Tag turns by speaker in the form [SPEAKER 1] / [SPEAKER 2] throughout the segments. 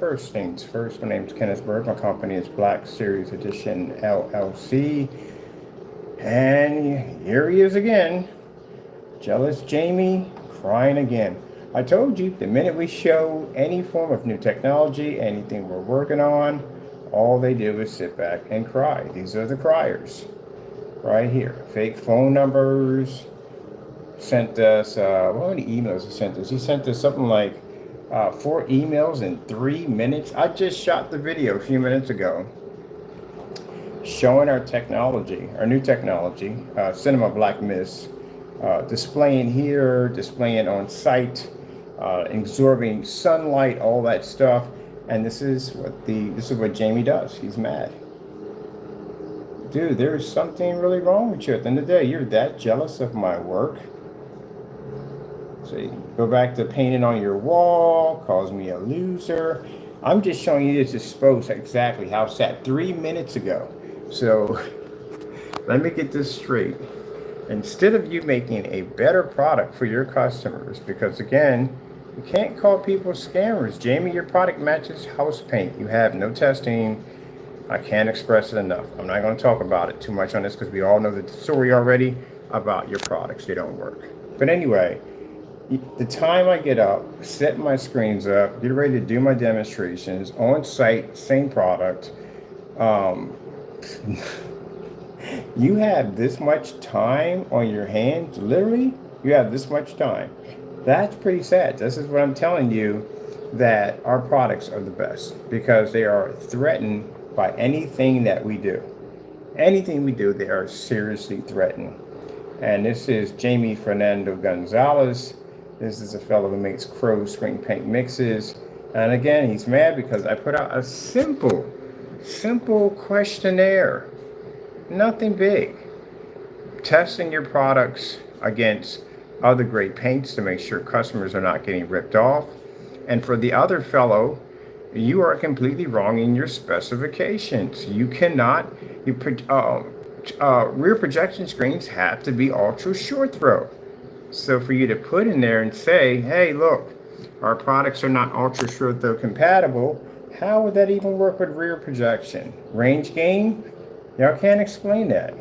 [SPEAKER 1] first things first, my name is Kenneth Bird. My company is Black Series Edition LLC. And here he is again. Jealous Jamie crying again. I told you, the minute we show any form of new technology, anything we're working on, all they do is sit back and cry. These are the criers right here. Fake phone numbers. Sent us, how many emails he sent us? He sent us something like 4 emails in 3 minutes. I just shot the video a few minutes ago showing our technology, our new technology, Cinema Black Mist, displaying here, displaying on site, absorbing sunlight, all that stuff. And this is what Jamie does. He's mad. Dude, there's something really wrong with you. At the end of the day, you're that jealous of my work. So you go back to painting on your wall, calls me a loser. I'm just showing you this exposed exactly how it's at 3 minutes ago. So let me get this straight. Instead of you making a better product for your customers, because again, you can't call people scammers. Jamie, your product matches house paint. You have no testing. I can't express it enough. I'm not going to talk about it too much on this because we all know the story already about your products. They don't work. But anyway, the time I get up, set my screens up, get ready to do my demonstrations on site, same product. You have this much time on your hands, literally, you have this much time. That's pretty sad. This is what I'm telling you, that our products are the best because they are threatened by anything that we do. Anything we do, they are seriously threatened. And this is Jaime Fernando Gonzalez. This is a fellow who makes Crows spring paint mixes. And again, he's mad because I put out a simple questionnaire. Nothing big. Testing your products against other great paints to make sure customers are not getting ripped off. And for the other fellow, you are completely wrong in your specifications. You cannot, rear projection screens have to be ultra short throw. So for you to put in there and say, hey, look, our products are not ultra short throw compatible, how would that even work with rear projection? Range gain? Y'all can't explain that.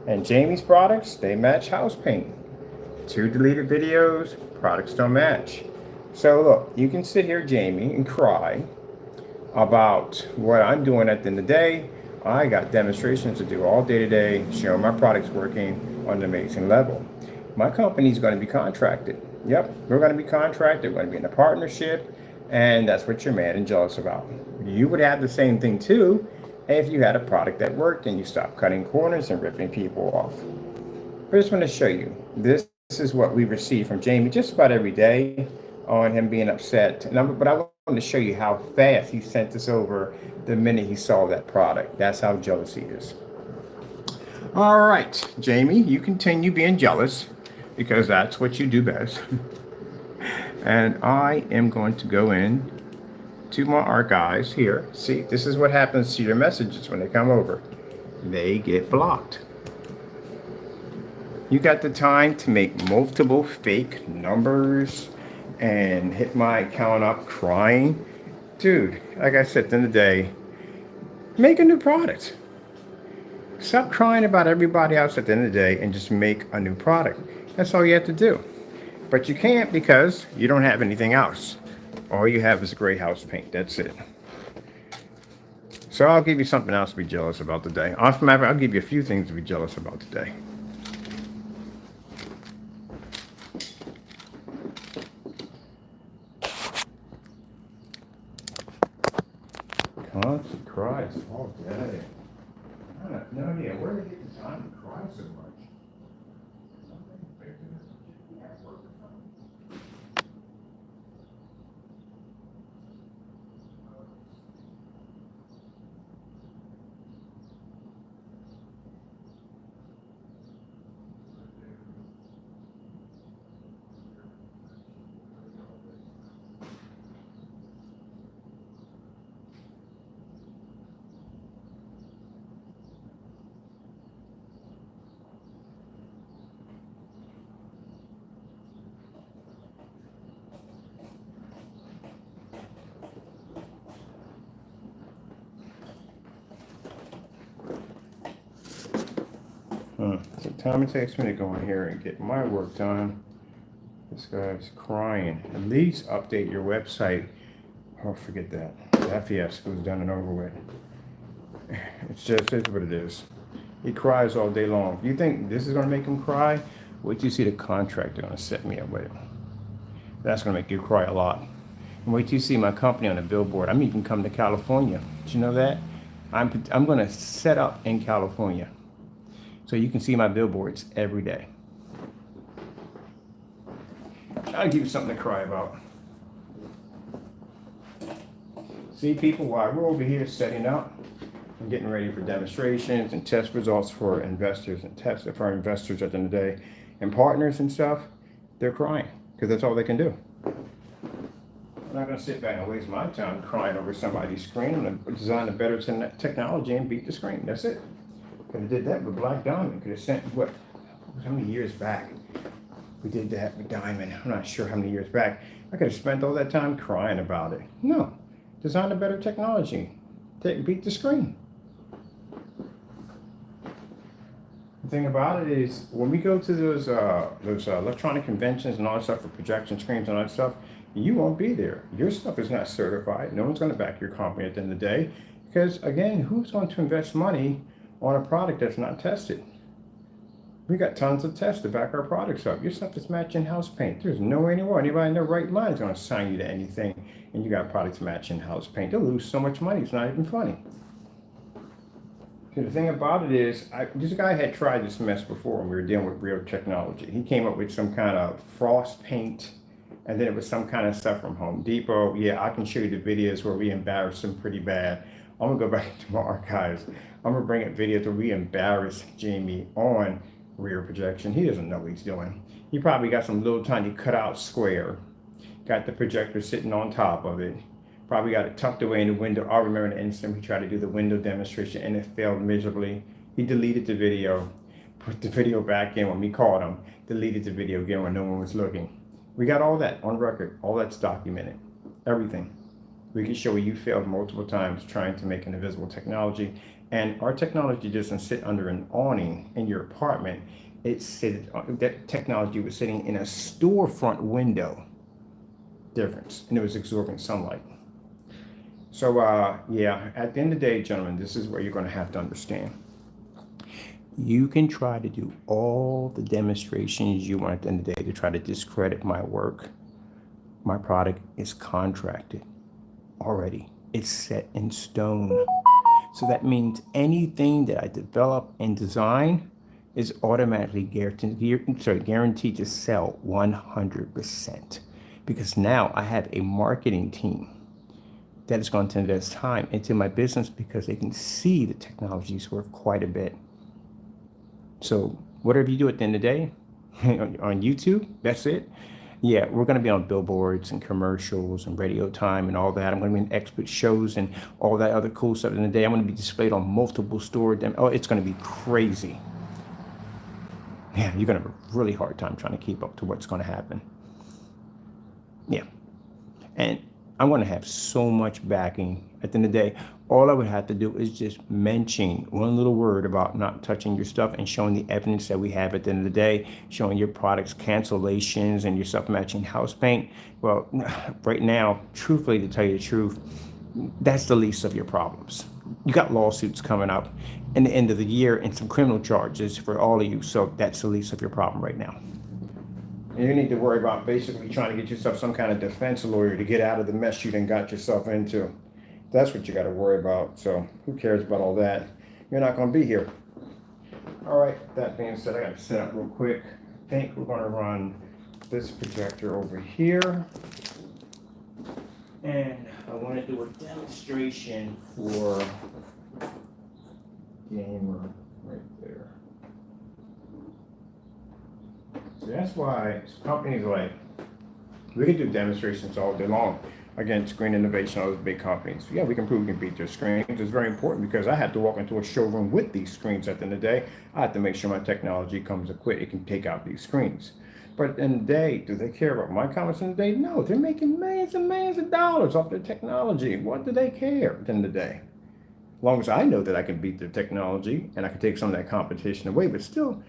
[SPEAKER 1] And Jamie's products, they match house paint. 2 deleted videos, products don't match. So look, you can sit here, Jamie, and cry about what I'm doing at the end of the day. I got demonstrations to do all day today, showing my products working on an amazing level. My company's going to be contracted. Yep, we're going to be contracted. We're going to be in a partnership, and that's what you're mad and jealous about. You would have the same thing too if you had a product that worked and you stopped cutting corners and ripping people off. I just want to show you. This is what we receive from Jamie just about every day on him being upset. But I want to show you how fast he sent this over the minute he saw that product. That's how jealous he is. All right, Jamie, you continue being jealous because that's what you do best. And I am going to go in to my archives here. See, this is what happens to your messages when they come over. They get blocked. You got the time to make multiple fake numbers and hit my account up crying? Dude, like I said, at the end of the day, make a new product. Stop crying about everybody else at the end of the day and just make a new product. That's all you have to do. But you can't because you don't have anything else. All you have is gray house paint. That's it. So I'll give you something else to be jealous about today. I'll give you a few things to be jealous about today. Constant cries all day. I have no idea where to get the time to cry so much. So time it takes me to go in here and get my work done. This guy's crying. At least update your website. Oh, forget that. That fiasco is done and over with. It's what it is. He cries all day long. You think this is going to make him cry? Wait till you see the contract they're going to set me up with. That's going to make you cry a lot. And wait till you see my company on a billboard. I'm even coming to California. Did you know that? I'm going to set up in California, so you can see my billboards every day. I'll give you something to cry about. See, people, while we're over here setting up and getting ready for demonstrations and test results for investors and tests for our investors at the end of the day and partners and stuff, they're crying because that's all they can do. I'm not going to sit back and waste my time crying over somebody's screen. I'm going to design a better technology and beat the screen. That's it. Could have did that with Black Diamond. Could have sent how many years back we did that with Diamond. I'm not sure how many years back. I could have spent all that time crying about it. No, design a better technology. Beat the screen. The thing about it is, when we go to those electronic conventions and all that stuff for projection screens and all that stuff, you won't be there. Your stuff is not certified. No one's going to back your company at the end of the day. Because again, who's going to invest money on a product that's not tested? We got tons of tests to back our products up. Your stuff is matching house paint. There's no way anywhere anybody in their right mind is going to sign you to anything, and you got products matching house paint. They'll lose so much money, it's not even funny. The thing about it is, this guy had tried this mess before when we were dealing with real technology. He came up with some kind of frost paint, and then it was some kind of stuff from Home Depot. Yeah, I can show you the videos where we embarrassed him pretty bad. I'm going to go back to my archives. I'm going to bring up videos where we embarrassed Jaime on rear projection. He doesn't know what he's doing. He probably got some little tiny cutout square, got the projector sitting on top of it, probably got it tucked away in the window. I remember the instant he tried to do the window demonstration and it failed miserably. He deleted the video, put the video back in when we called him, deleted the video again when no one was looking. We got all that on record. All that's documented. Everything. We can show you failed multiple times trying to make an invisible technology. And our technology doesn't sit under an awning in your apartment. That technology was sitting in a storefront window. Difference. And it was absorbing sunlight. So, yeah, at the end of the day, gentlemen, this is where you're going to have to understand. You can try to do all the demonstrations you want at the end of the day to try to discredit my work. My product is contracted already. It's set in stone. So that means anything that I develop and design is automatically guaranteed to sell 100%. Because now I have a marketing team that is going to invest time into my business because they can see the technology is worth quite a bit. So whatever you do at the end of the day, on YouTube, that's it. Yeah, we're going to be on billboards and commercials and radio time and all that. I'm going to be in expert shows and all that other cool stuff in the day. I'm going to be displayed on multiple stores. Oh, it's going to be crazy. Yeah, you're going to have a really hard time trying to keep up to what's going to happen. Yeah. And I'm going to have so much backing. At the end of the day, all I would have to do is just mention one little word about not touching your stuff and showing the evidence that we have at the end of the day, showing your products cancellations and your stuff matching house paint. Well, right now, truthfully, to tell you the truth, that's the least of your problems. You got lawsuits coming up in the end of the year and some criminal charges for all of you. So that's the least of your problem right now. You need to worry about basically trying to get yourself some kind of defense lawyer to get out of the mess you done got yourself into. That's what you got to worry about. So who cares about all that? You're not going to be here. All right. That being said, I got to set up real quick. I think we're going to run this projector over here. And I want to do a demonstration for gamer right there. So that's why companies like, we can do demonstrations all day long against screen innovation, all those big companies. Yeah, we can prove we can beat their screens. It's very important because I have to walk into a showroom with these screens at the end of the day. I have to make sure my technology comes equipped. It can take out these screens. But at the end of the day, do they care about my comments in the day? No, they're making millions and millions of dollars off their technology. What do they care at the end of the day? long as I know that I can beat their technology and I can take some of that competition away, but still,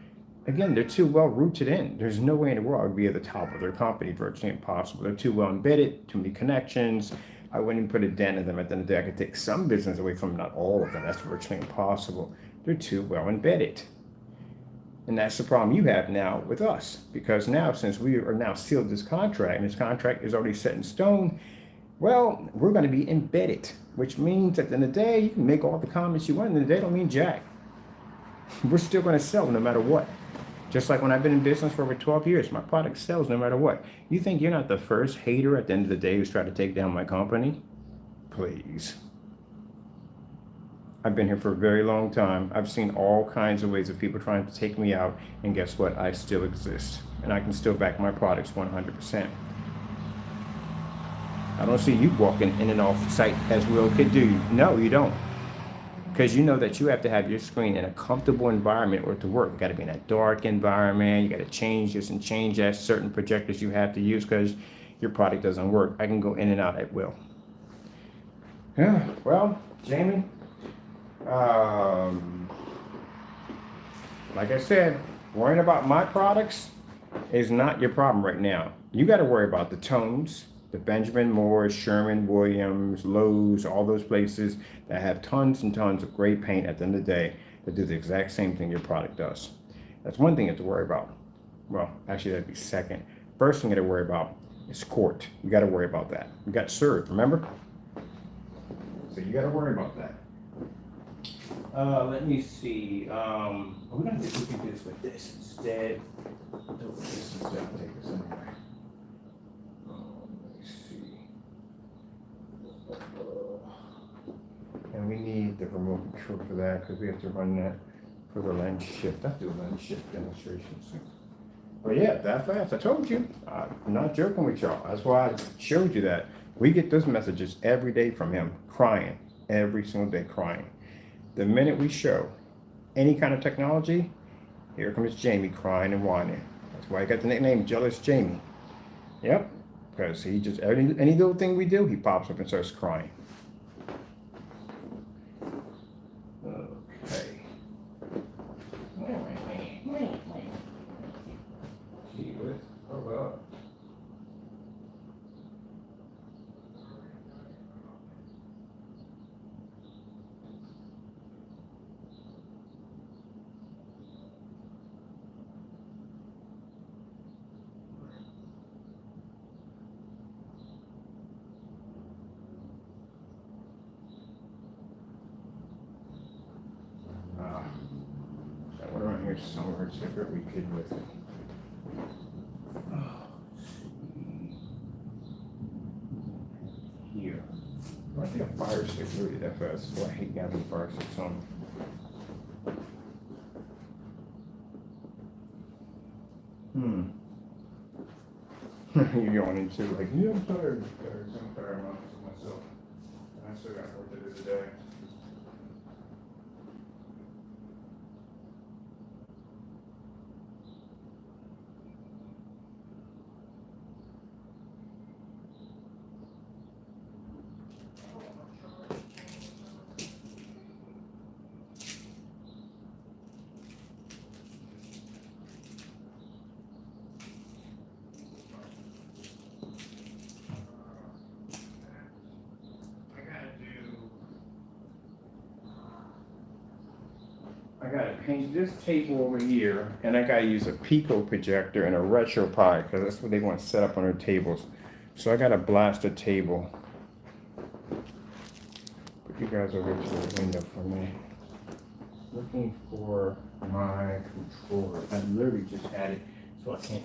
[SPEAKER 1] again, they're too well rooted in. There's no way in the world I would be at the top of their company, virtually impossible. They're too well embedded, too many connections. I wouldn't even put a dent in them. At the end of the day, I could take some business away from them, not all of them. That's virtually impossible. They're too well embedded. And that's the problem you have now with us. Because now, since we are now sealed this contract, and this contract is already set in stone, well, we're going to be embedded, which means at the end of the day, you can make all the comments you want, and they don't mean jack. We're still going to sell no matter what. Just like when I've been in business for over 12 years, my product sells no matter what. You think you're not the first hater at the end of the day who's trying to take down my company? Please. I've been here for a very long time. I've seen all kinds of ways of people trying to take me out, and guess what? I still exist, and I can still back my products 100%. I don't see you walking in and off site as Will could do. No, you don't. Because you know that you have to have your screen in a comfortable environment or to work. You got to be in a dark environment. You got to change this and change that. Certain projectors you have to use because your product doesn't work. I can go in and out at will. Yeah, well, Jamie, like I said, worrying about my products is not your problem right now. You got to worry about the tones, the Benjamin Moores, Sherman Williams, Lowe's, all those places that have tons and tons of great paint at the end of the day that do the exact same thing your product does. That's one thing you have to worry about. Well, actually, that'd be second. First thing you got to worry about is court. You got to worry about that. You got served, remember? So you got to worry about that. Let me see. We're going to do this with this instead. Do this instead. I'll take this anyway. And we need the remote control for that because we have to run that for the lens shift. I'll do a lens shift demonstration soon. But yeah, that fast. I told you. I'm not joking with y'all. That's why I showed you that. We get those messages every day from him, crying. Every single day, crying. The minute we show any kind of technology, here comes Jamie crying and whining. That's why I got the nickname Jealous Jamie. Yep. Because he just, any little thing we do, he pops up and starts crying. Okay. Hold up. That one around here somewhere, see if we could with it. Here. I think a fire stick really that fast. That's why I hate having fire sticks on. You're going into like, yeah, I'm tired. I'm tired of myself. And I still got work to do today. I gotta paint this table over here, and I gotta use a Pico projector and a RetroPie because that's what they want set up on their tables. So I gotta blast a table. Put you guys over to the window for me. Looking for my controller. I literally just had it, so I can't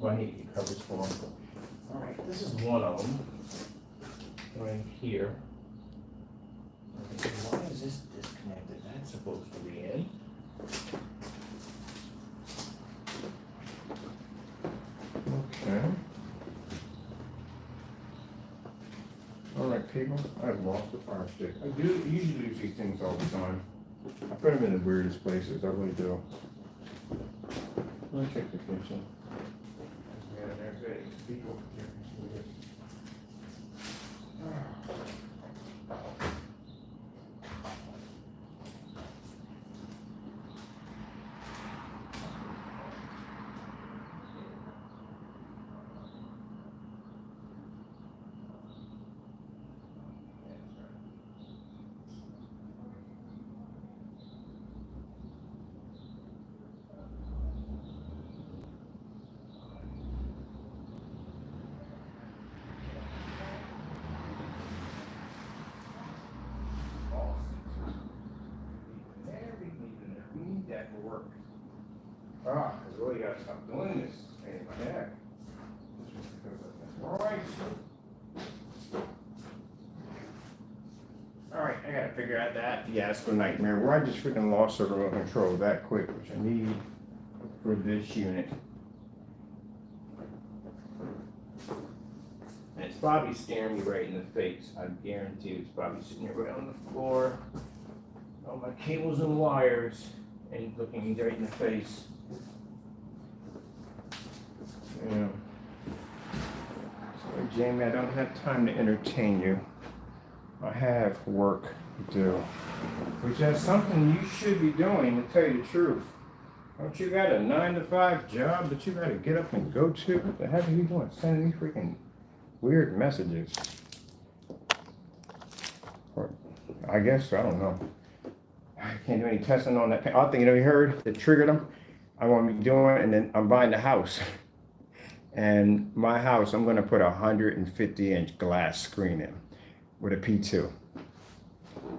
[SPEAKER 1] well, I need to get coverage for them. All right, this is one of them. Right here. Why is this disconnected? That's supposed to be in. Okay. All right, people. I've lost the fire stick. I do usually use these things all the time. I put them in the weirdest places. I really do. Let me check the kitchen. Yeah, there's it. People. gotta stop doing this. Hey, my neck. All right. All right, I gotta figure out that fiasco nightmare where I just freaking lost the remote control that quick, which I need for this unit. And it's probably staring me right in the face. I guarantee it's probably sitting here right on the floor. All my cables and wires, and he's looking me right in the face. Yeah. So, Jamie, I don't have time to entertain you. I have work to do, which is something you should be doing, to tell you the truth. Don't you got a 9-to-5 job that you gotta get up and go to? What the heck are you doing? Sending me freaking weird messages. Or, I guess, I don't know. I can't do any testing on that. I think, you heard that triggered them. I want to be doing, and then I'm buying the house. And my house, I'm gonna put a 150-inch glass screen in with a P2.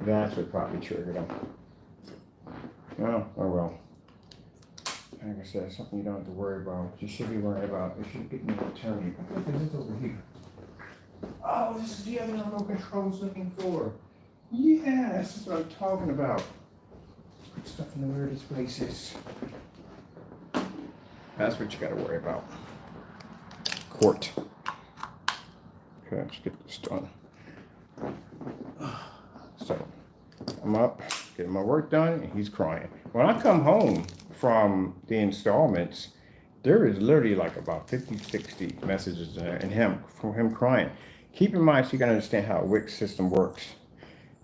[SPEAKER 1] That's what probably triggered them. Oh well. Like I said, something you don't have to worry about. You should be worried about. You should get me an attorney. What is this over here? Oh, this is the other remote control I was looking for. Yeah, this is what I'm talking about. Put stuff in the weirdest places. That's what you gotta worry about. Court. Okay, let's get this done. So, I'm up, getting my work done, and he's crying. When I come home from the installments, there is literally like about 50, 60 messages in there, and from him crying. Keep in mind, so you gotta understand how a Wix system works.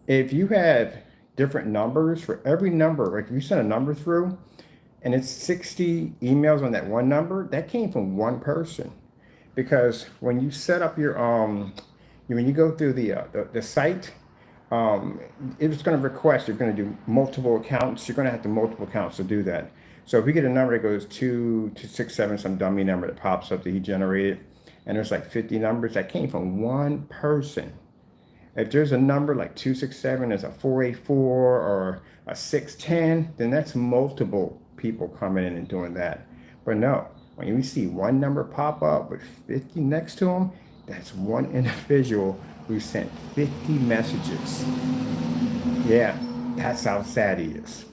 [SPEAKER 1] If you have different numbers, for every number, like if you send a number through, and it's 60 emails on that one number, that came from one person. Because when you set up your, when you go through the site, it's going to request, you're going to do multiple accounts. You're going to have to multiple accounts to do that. So if we get a number that goes 267, some dummy number that pops up that he generated, and there's like 50 numbers, that came from one person. If there's a number like 267, there's a 484 or a 610, then that's multiple people coming in and doing that. But no, when you see one number pop up with 50 next to them, that's one individual who sent 50 messages. Yeah, that's how sad he is.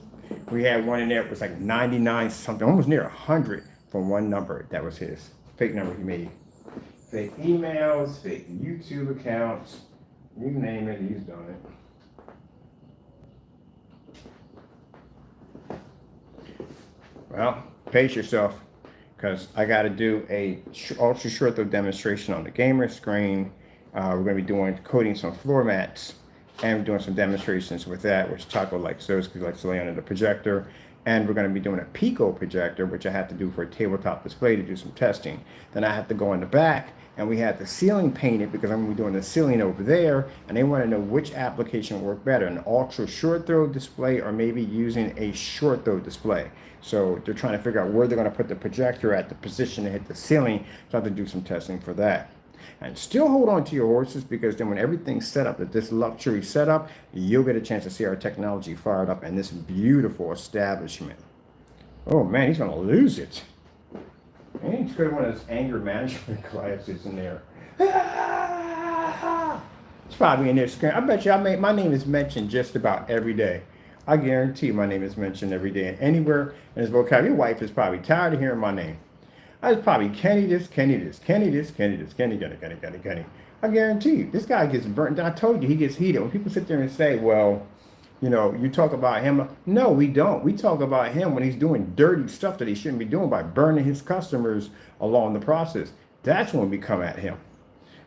[SPEAKER 1] We had one in there, it was like 99 something, almost near 100 from one number. That was his fake number he made. Fake emails, fake YouTube accounts, you name it, he's done it. Well, pace yourself, because I got to do a ultra short throw demonstration on the gamer screen. We're going to be coding some floor mats, and we're doing some demonstrations with that, which Taco likes those because he likes to lay under the projector. And we're going to be doing a Pico projector, which I have to do for a tabletop display to do some testing. Then I have to go in the back, and we have the ceiling painted because I'm going to be doing the ceiling over there, and they want to know which application will work better, an ultra short throw display or maybe using a short throw display. So they're trying to figure out where they're going to put the projector at the position to hit the ceiling, so I have to do some testing for that. And still hold on to your horses, because then when everything's set up at this luxury setup, you'll get a chance to see our technology fired up in this beautiful establishment. Oh man, he's gonna lose it. Man, he's got one of those anger management classes in there. It's probably in there screaming. I bet you my name is mentioned just about every day. I guarantee my name is mentioned every day, and anywhere in his vocabulary. Your wife is probably tired of hearing my name. I was probably Kenny this, Kenny this, Kenny this, Kenny this, Kenny. I guarantee you, this guy gets burnt. I told you, he gets heated. When people sit there and say, well, you talk about him. No, we don't. We talk about him when he's doing dirty stuff that he shouldn't be doing by burning his customers along the process. That's when we come at him.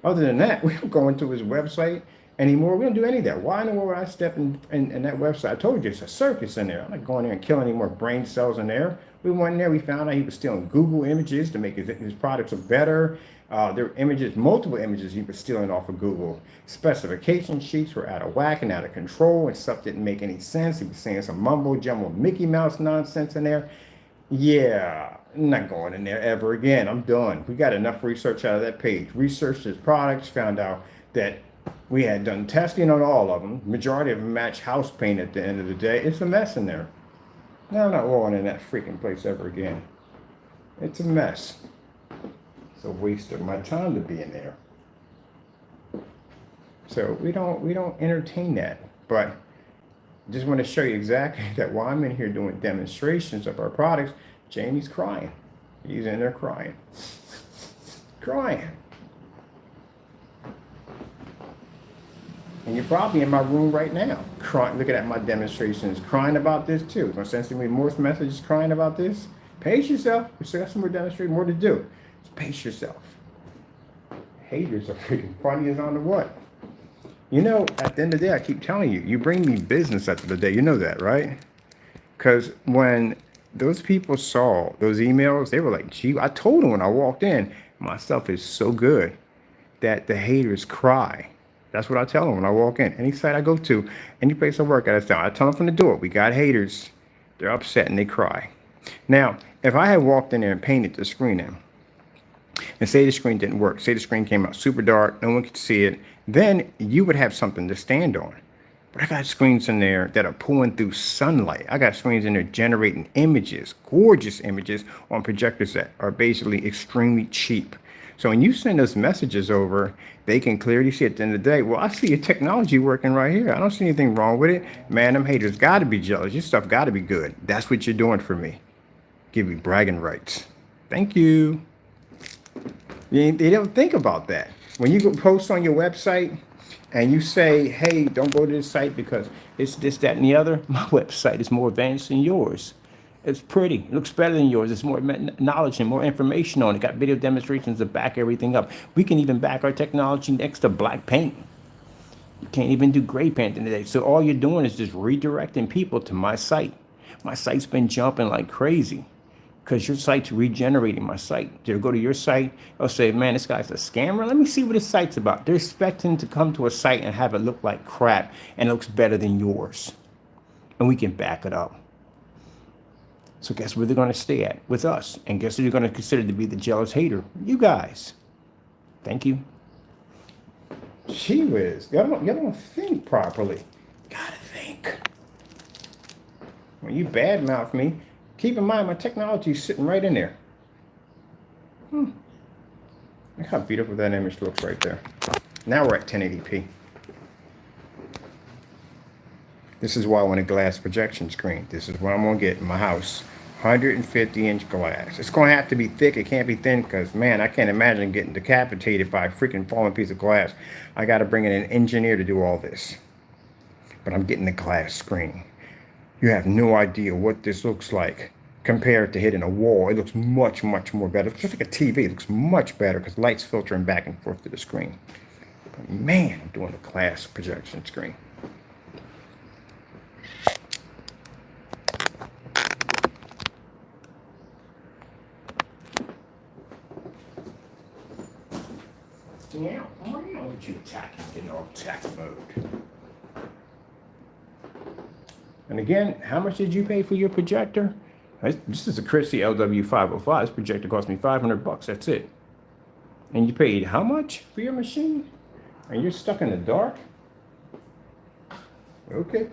[SPEAKER 1] Other than that, we don't go into his website anymore. We don't do any of that. Why in the world would I step in that website? I told you, it's a circus in there. I'm not going there and killing any more brain cells in there. We went in there, we found out he was stealing Google images to make his products look better. There were images, multiple images he was stealing off of Google. Specification sheets were out of whack and out of control, and stuff didn't make any sense. He was saying some mumbo jumbo Mickey Mouse nonsense in there. Yeah, I'm not going in there ever again. I'm done. We got enough research out of that page. Researched his products, found out that we had done testing on all of them. Majority of them match house paint at the end of the day. It's a mess in there. No, I'm not going in that freaking place ever again. It's a mess. It's a waste of my time to be in there. So we don't entertain that. But just want to show you exactly that while I'm in here doing demonstrations of our products, Jamie's crying. He's in there crying. Crying. And you're probably in my room right now, crying, looking at my demonstrations, crying about this too. Gonna send some remorse messages crying about this. Pace yourself. We still got some more demonstrating, more to do. Just pace yourself. Haters are freaking funny as on the what. You know, at the end of the day, I keep telling you, you bring me business at the end of the day. You know that, right? Because when those people saw those emails, they were like, gee, I told them when I walked in, my stuff is so good that the haters cry. That's what I tell them when I walk in. Any site I go to, any place I work at, I tell them from the door, we got haters. They're upset and they cry. Now, if I had walked in there and painted the screen in, and say the screen didn't work, say the screen came out super dark, no one could see it, then you would have something to stand on. But I got screens in there that are pulling through sunlight. I got screens in there generating images, gorgeous images on projectors that are basically extremely cheap. So when you send those messages over, they can clearly see at the end of the day, well, I see your technology working right here. I don't see anything wrong with it. Man, them haters got to be jealous. Your stuff got to be good. That's what you're doing for me. Give me bragging rights. Thank you. They don't think about that. When you go post on your website and you say, hey, don't go to this site because it's this, that, and the other, my website is more advanced than yours. It's pretty. It looks better than yours. It's more knowledge and more information on it. Got video demonstrations to back everything up. We can even back our technology next to black paint. You can't even do gray painting today. So all you're doing is just redirecting people to my site. My site's been jumping like crazy because your site's regenerating my site. They'll go to your site, they'll say, man, this guy's a scammer. Let me see what his site's about. They're expecting to come to a site and have it look like crap and it looks better than yours. And we can back it up. So guess where they're going to stay at? With us. And guess who you're going to consider to be the jealous hater? You guys. Thank you. Gee whiz. Y'all don't think properly. Gotta think. When you badmouth me, keep in mind my technology is sitting right in there. Look how beautiful that image looks right there. Now we're at 1080p. This is why I want a glass projection screen. This is what I'm going to get in my house. 150-inch glass. It's going to have to be thick. It can't be thin because, man, I can't imagine getting decapitated by a freaking falling piece of glass. I got to bring in an engineer to do all this. But I'm getting the glass screen. You have no idea what this looks like compared to hitting a wall. It looks much, much more better. It's just like a TV. It looks much better because light's filtering back and forth to the screen. But man, I'm doing a glass projection screen. Yeah, I don't know what you attacking, getting all attack mode. And again, how much did you pay for your projector? This is a Christie LW505. This projector cost me $500. That's it. And you paid how much for your machine? And you're stuck in the dark? Okay.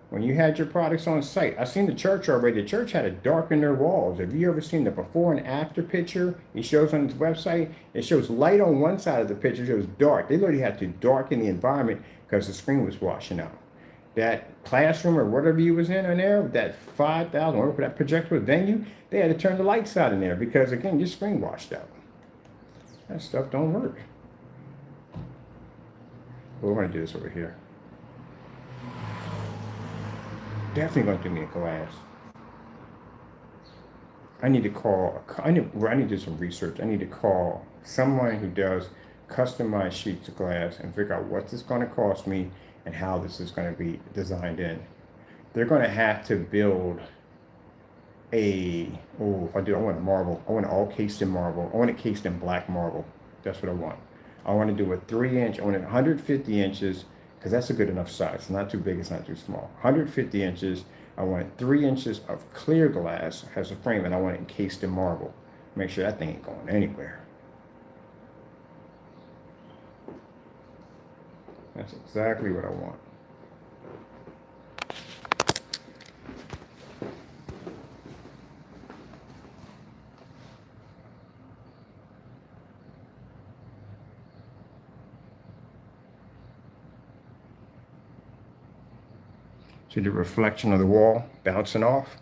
[SPEAKER 1] When you had your products on site, I seen the church already. The church had it darken their walls. Have you ever seen the before and after picture? He shows on his website. It shows light on one side of the picture. It shows dark. They literally had to darken the environment because the screen was washing out. That classroom or whatever you was in there, that 5,000 or that projector venue, they had to turn the lights out in there because, again, your screen washed out. That stuff don't work. Well, we're going to do this over here. Definitely going to do me a glass. I need to call, I need to do some research. I need to call someone who does customized sheets of glass and figure out what this is going to cost me and how this is going to be designed in. They're going to have to build if I want marble. I want it all cased in marble. I want it cased in black marble. That's what I want. I want to do a 3-inch, I want it 150 inches, because that's a good enough size. It's not too big, it's not too small. 150 inches. I want 3 inches of clear glass, has a frame, and I want it encased in marble. Make sure that thing ain't going anywhere. That's exactly what I want. See the reflection of the wall bouncing off?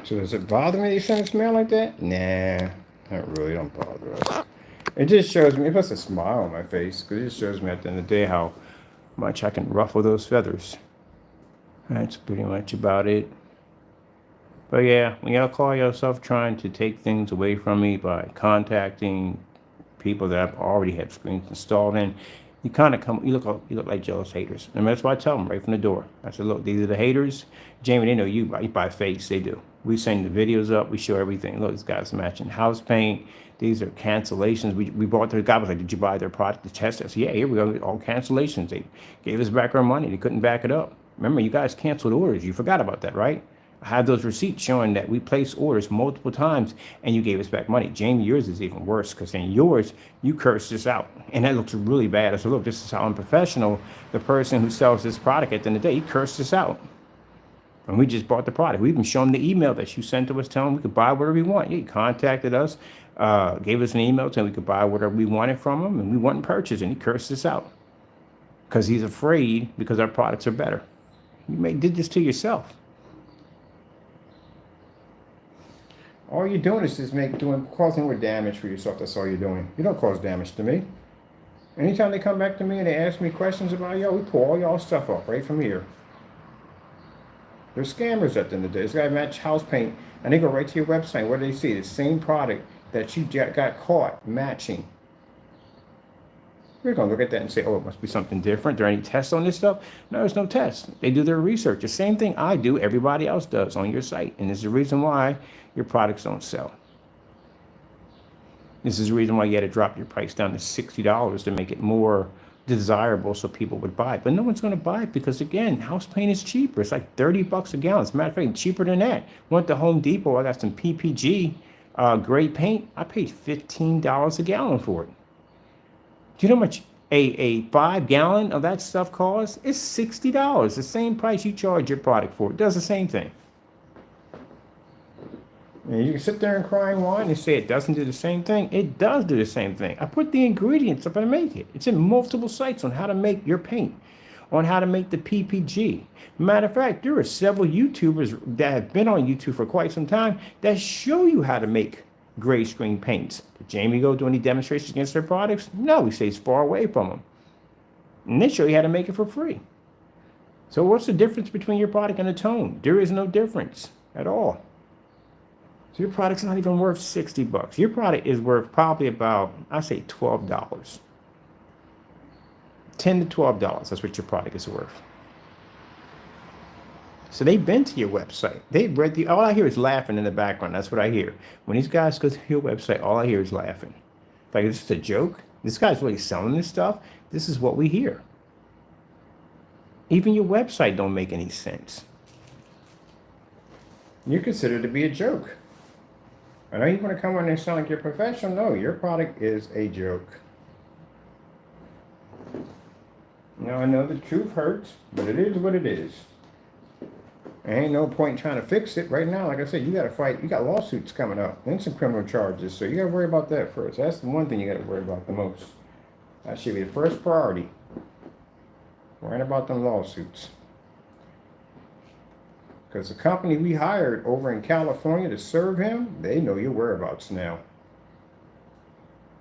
[SPEAKER 1] So does it bother me that it smell like that? Nah, not really. Don't bother us. It just shows me, it puts a smile on my face, because it just shows me at the end of the day how much I can ruffle those feathers. That's pretty much about it. But yeah, when y'all call yourself trying to take things away from me by contacting people that I've already had screens installed in, you kind of come, you look like jealous haters. And that's why I tell them right from the door. I said, look, these are the haters. Jamie, they know you by face. They do. We send the videos up. We show everything. Look, this guy's matching house paint. These are cancellations. We bought their guy was like, did you buy their product to test it? I said, yeah, here we go. All cancellations. They gave us back our money. They couldn't back it up. Remember, you guys canceled orders. You forgot about that, right? I have those receipts showing that we placed orders multiple times and you gave us back money. Jamie, yours is even worse because in yours, you cursed us out. And that looks really bad. I said, look, this is how unprofessional the person who sells this product at the end of the day, he cursed us out. And we just bought the product. We even showed him the email that you sent to us telling we could buy whatever we want. He contacted us, gave us an email telling we could buy whatever we wanted from him, and we wouldn't purchase, and he cursed us out because he's afraid because our products are better. You did this to yourself. All you're doing is just causing more damage for yourself. That's all you're doing. You don't cause damage to me. Anytime they come back to me and they ask me questions about y'all, we pull all y'all stuff up right from here. They're scammers at the end of the day. This guy match house paint, and they go right to your website. What do they see? The same product that you got caught matching. We're going to look at that and say, oh, it must be something different. There any tests on this stuff? No, there's no tests. They do their research. The same thing I do, everybody else does on your site. And this is the reason why your products don't sell. This is the reason why you had to drop your price down to $60 to make it more desirable so people would buy it. But no one's going to buy it because, again, house paint is cheaper. It's like $30 a gallon. As a matter of fact, cheaper than that. Went to Home Depot. I got some PPG grade paint. I paid $15 a gallon for it. Do you know how much a 5 gallon of that stuff costs? It's $60. The same price you charge your product for. It does the same thing. And you can sit there and cry and whine and say it doesn't do the same thing. It does do the same thing. I put the ingredients up and make it. It's in multiple sites on how to make your paint, on how to make the PPG. Matter of fact, there are several YouTubers that have been on YouTube for quite some time that show you how to make gray screen paints. Did Jamie go do any demonstrations against their products? No, he stays far away from them. And they show you how to make it for free. So what's the difference between your product and a tone? There is no difference at all. So your product's not even worth $60. Your product is worth probably about, I say $12. $10 to $12. That's what your product is worth. So they've been to your website. They've read all I hear is laughing in the background. That's what I hear. When these guys go to your website, all I hear is laughing. Like, this is a joke? This guy's really selling this stuff? This is what we hear. Even your website don't make any sense. You're considered to be a joke. I know you want to come on and sound like you're professional. No, your product is a joke. Now, I know the truth hurts, but it is what it is. There ain't no point trying to fix it right now. Like I said, you got to fight. You got lawsuits coming up and some criminal charges. So you got to worry about that first. That's the one thing you got to worry about the most. That should be the first priority. Worrying about them lawsuits. Because the company we hired over in California to serve him, they know your whereabouts now.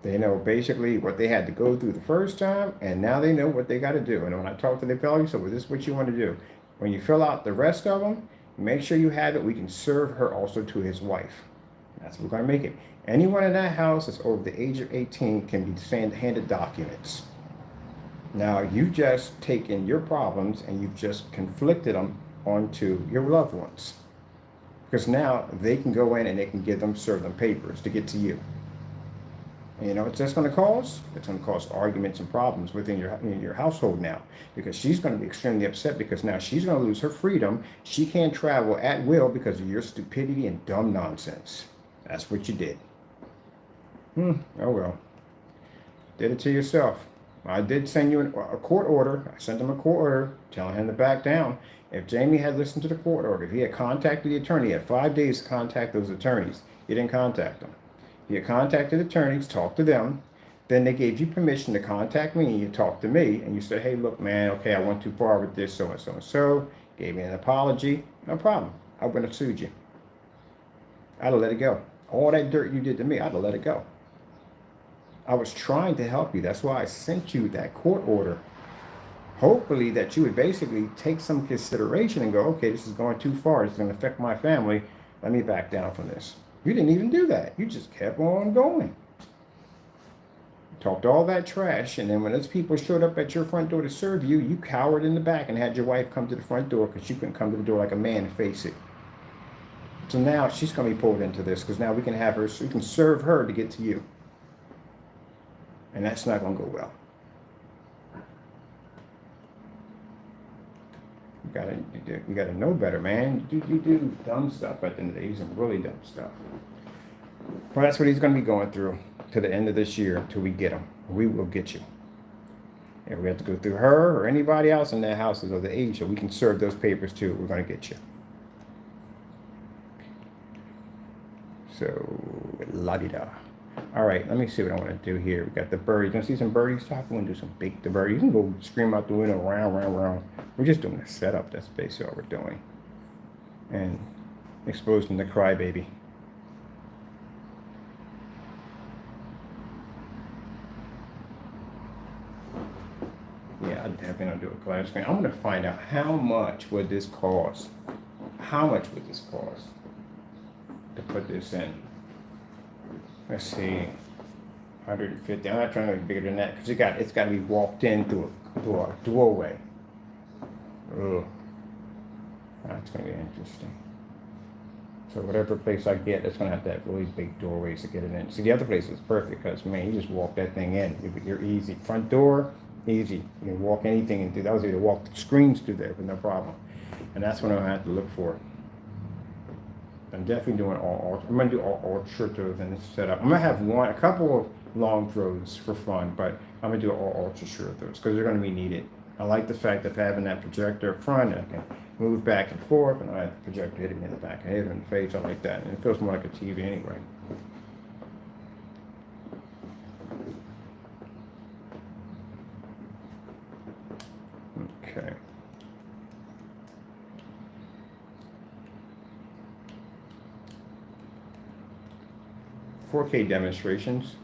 [SPEAKER 1] They know basically what they had to go through the first time, and now they know what they got to do. And when I talk to the fellow, so well, this is what you want to do. When you fill out the rest of them, make sure you have it. We can serve her also to his wife. That's what we're going to make it. Anyone in that house that's over the age of 18 can be handed documents. Now, you've just taken your problems and you've just conflicted them onto your loved ones. Because now they can go in and they can serve them papers to get to you. And you know what that's going to cause? It's going to cause arguments and problems within your household now. Because she's going to be extremely upset because now she's going to lose her freedom. She can't travel at will because of your stupidity and dumb nonsense. That's what you did. Oh well. Did it to yourself. I did send you a court order. I sent him a court order telling him to back down. If Jaime had listened to the court order, if he had contacted the attorney, he had 5 days to contact those attorneys. He didn't contact them. He had contacted attorneys, talked to them. Then they gave you permission to contact me, and you talked to me, and you said, hey, look, man, okay, I went too far with this, so and so and so. Gave me an apology. No problem. I wouldn't have sued you. I'd have let it go. All that dirt you did to me, I'd have let it go. I was trying to help you. That's why I sent you that court order. Hopefully that you would basically take some consideration and go, okay, this is going too far. It's going to affect my family. Let me back down from this. You didn't even do that. You just kept on going. Talked all that trash, and then when those people showed up at your front door to serve you, you cowered in the back and had your wife come to the front door because you couldn't come to the door like a man and face it. So now she's going to be pulled into this because now we can have her, so we can serve her to get to you. And that's not going to go well. You gotta know better, man. You do dumb stuff at the end of the day. Some really dumb stuff. Well, that's what he's going to be going through to the end of this year until we get him. We will get you. And we have to go through her or anybody else in that house is of the age so we can serve those papers too. We're going to get you. So, la-di-da. All right, let me see what I want to do here. We got the birdies. You want to see some birdies talk? We want to do some bake the birdies. You can go scream out the window, round. We're just doing a setup. That's basically all we're doing. And exposing the crybaby. Yeah, I definitely don't do a glass screen. I'm going to find out how much would this cost. How much would this cost to put this in? Let's see, 150. I'm not trying to make it bigger than that because it's got to be walked in through a doorway. Ugh. That's going to be interesting. So whatever place I get, it's going to have really big doorways to get it in. See, the other place is perfect because, man, you just walk that thing in. You're easy. Front door, easy. You can walk anything in through. That was either walk the screens through there with no problem. And that's what I have to look for. I'm definitely doing I'm going to do all short throws in this setup. I'm going to have a couple of long throws for fun, but I'm going to do all ultra short throws because they're going to be needed. I like the fact of having that projector up front. I can move back and forth, and I have the projector hitting me in the back of the head or in the face. I like that, and it feels more like a TV anyway. Okay. $4K demonstrations.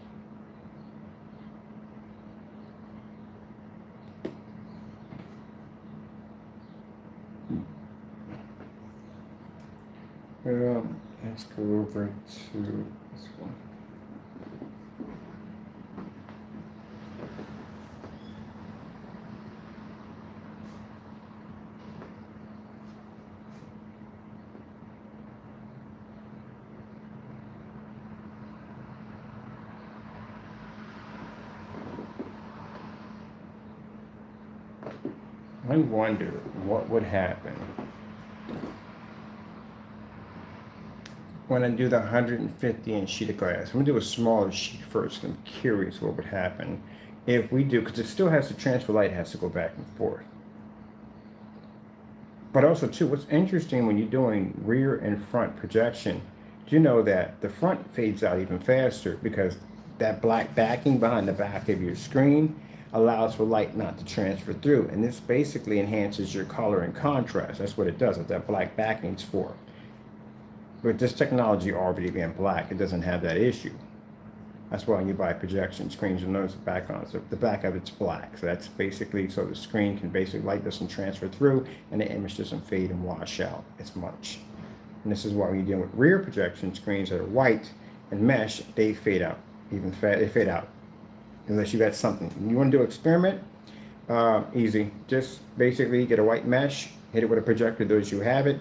[SPEAKER 1] Let's go over to this one. I wonder what would happen when I do the 150-inch sheet of glass. I'm going to do a smaller sheet first. I'm curious what would happen if we do, because it still has to transfer light, has to go back and forth. But also, too, what's interesting when you're doing rear and front projection, do you know that the front fades out even faster because that black backing behind the back of your screen allows for light not to transfer through, and this basically enhances your color and contrast. That's what it does. What that black backing's for. With this technology already being black, it doesn't have that issue. That's why when you buy projection screens, you'll notice the background. So the back of it's black. So that's basically so the screen can basically light doesn't transfer through, and the image doesn't fade and wash out as much. And this is why when you're dealing with rear projection screens that are white and mesh, they fade out. They fade out. Unless you got something. You want to do an experiment? Easy. Just basically get a white mesh, hit it with a projector, those you have it,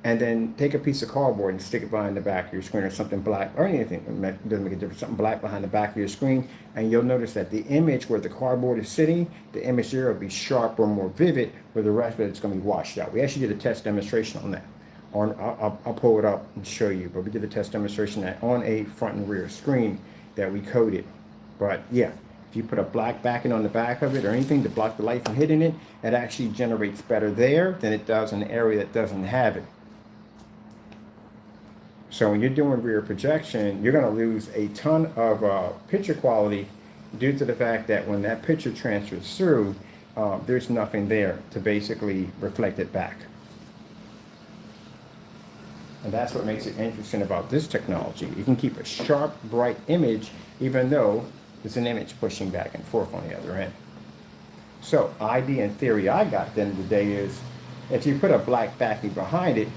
[SPEAKER 1] and then take a piece of cardboard and stick it behind the back of your screen or something black, or anything. It doesn't make a difference. Something black behind the back of your screen, and you'll notice that the image where the cardboard is sitting, the image there will be sharper, more vivid, where the rest of it's going to be washed out. We actually did a test demonstration on that. I'll pull it up and show you, but we did a test demonstration on a front and rear screen that we coded. But yeah. If you put a black backing on the back of it or anything to block the light from hitting it, it actually generates better there than it does in an area that doesn't have it. So when you're doing rear projection, you're going to lose a ton of picture quality due to the fact that when that picture transfers through, there's nothing there to basically reflect it back. And that's what makes it interesting about this technology. You can keep a sharp, bright image even though there's an image pushing back and forth on the other end. So idea and theory I got at the end of the day is if you put a black backing behind it,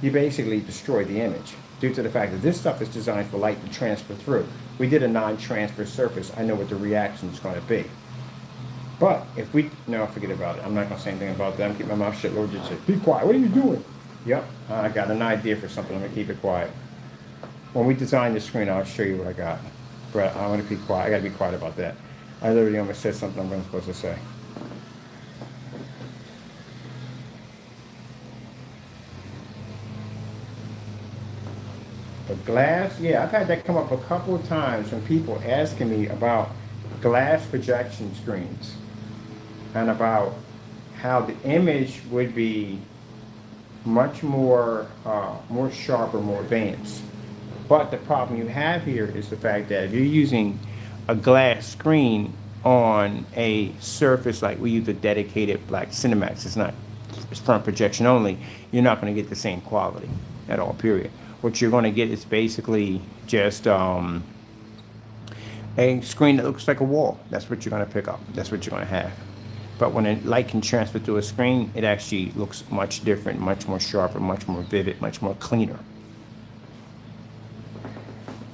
[SPEAKER 1] you basically destroy the image due to the fact that this stuff is designed for light to transfer through. We did a non-transfer surface. I know what the reaction is going to be. But if we, no, forget about it. I'm not going to say anything about that. I'm keeping my mouth shut. Lord just said, be quiet. What are you doing? Yep, I got an idea for something. I'm going to keep it quiet. When we design the screen, I'll show you what I got. But I'm going to be quiet. I got to be quiet about that. I literally almost said something I'm not supposed to say. The glass, yeah, I've had that come up a couple of times when people asking me about glass projection screens and about how the image would be much more sharp or more advanced. But the problem you have here is the fact that if you're using a glass screen on a surface like we use a dedicated black Cinemax, it's front projection only, you're not going to get the same quality at all, period. What you're going to get is basically just a screen that looks like a wall. That's what you're going to pick up. That's what you're going to have. But when a light can transfer through a screen, it actually looks much different, much more sharper, much more vivid, much more cleaner.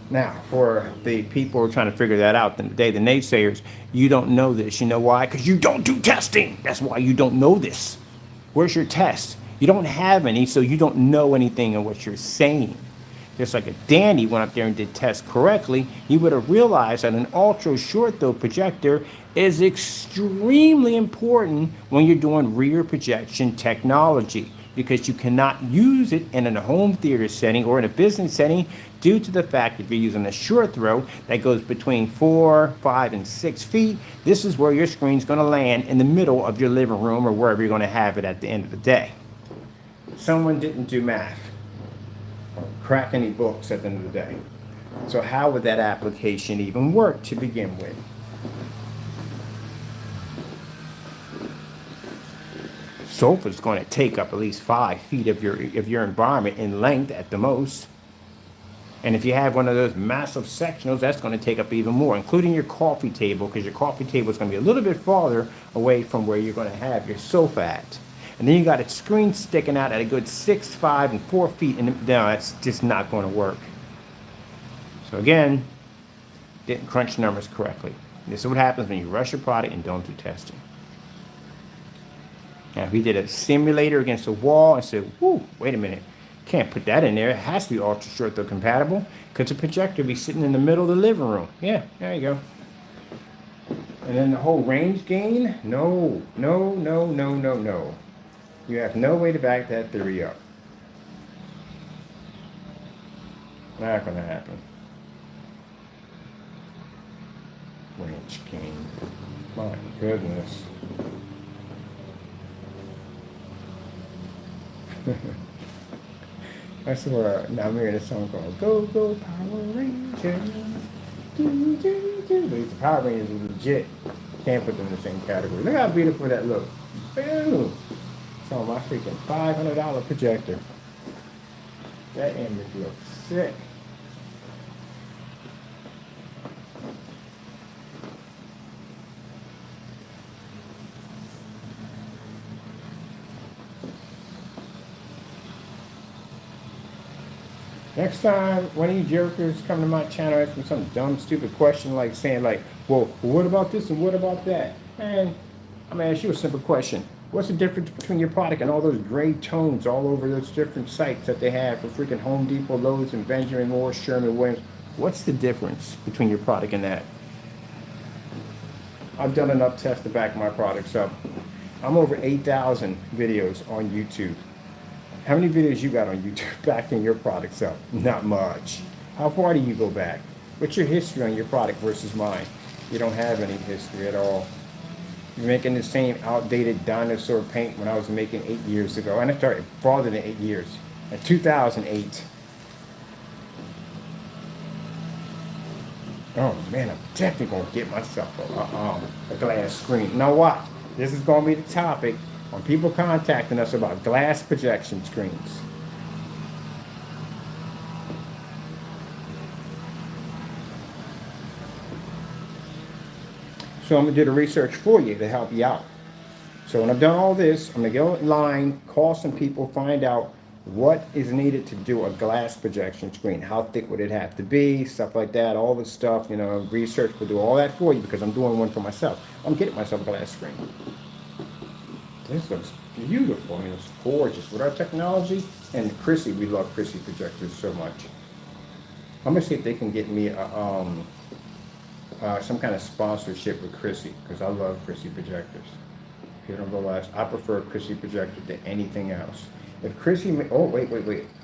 [SPEAKER 1] Now, for the people who are trying to figure that out, the naysayers, you don't know this. You know why? Because you don't do testing. That's why you don't know this. Where's your test? You don't have any, so you don't know anything of what you're saying. Just like if Danny went up there and did tests correctly, he would have realized that an ultra short throw projector is extremely important when you're doing rear projection technology, because you cannot use it in a home theater setting or in a business setting due to the fact that if you're using a short throw that goes between 4, 5, and 6 feet, this is where your screen's going to land in the middle of your living room or wherever you're going to have it at the end of the day. Someone didn't do math or crack any books at the end of the day. So how would that application even work to begin with? Sofa's going to take up at least 5 feet of your environment in length at the most. And if you have one of those massive sectionals, that's going to take up even more, including your coffee table, because your coffee table is going to be a little bit farther away from where you're going to have your sofa at. And then you got a screen sticking out at a good 6, 5, and 4 feet, and no, that's just not going to work. So again, didn't crunch numbers correctly. This is what happens when you rush your product and don't do testing. Now, if we did a simulator against a wall and said, whoo, wait a minute, can't put that in there. It has to be ultra short though compatible, because the projector will be sitting in the middle of the living room. Yeah, there you go. And then the whole range gain, no. You have no way to back that theory up. Not gonna happen. Range gain. My goodness. That's where now I'm hearing a song called "Go Go Power Rangers." Do, do, do. But the Power Rangers are legit. Can't put them in the same category. Look how beautiful that looks. Boom. It's on my freaking $500 projector. That image looks sick. Next time one of you jokers come to my channel asking some dumb, stupid question like saying like, well, what about this and what about that? Man, I'm gonna ask you a simple question. What's the difference between your product and all those gray tones all over those different sites that they have for freaking Home Depot, Lowe's, and Benjamin Moore, Sherman Williams? What's the difference between your product and that? I've done enough tests to back my products up. I'm over 8,000 videos on YouTube. How many videos you got on YouTube backing your products up? Not much. How far do you go back? What's your history on your product versus mine? You don't have any history at all. You're making the same outdated dinosaur paint when I was making 8 years ago. And I started farther than 8 years. In 2008. Oh man, I'm definitely gonna get myself a glass screen. Now what? This is gonna be the topic on people contacting us about glass projection screens. So I'm gonna do the research for you to help you out. So when I've done all this, I'm gonna go online, call some people, find out what is needed to do a glass projection screen. How thick would it have to be? Stuff like that, all the stuff, research will do all that for you because I'm doing one for myself. I'm getting myself a glass screen. This looks beautiful. I mean, it's gorgeous. With our technology, and Chrissy, we love Chrissy projectors so much. I'm gonna see if they can get me some kind of sponsorship with Chrissy because I love Chrissy projectors. If you don't realize, I prefer Chrissy projector to anything else. If Chrissy, oh wait,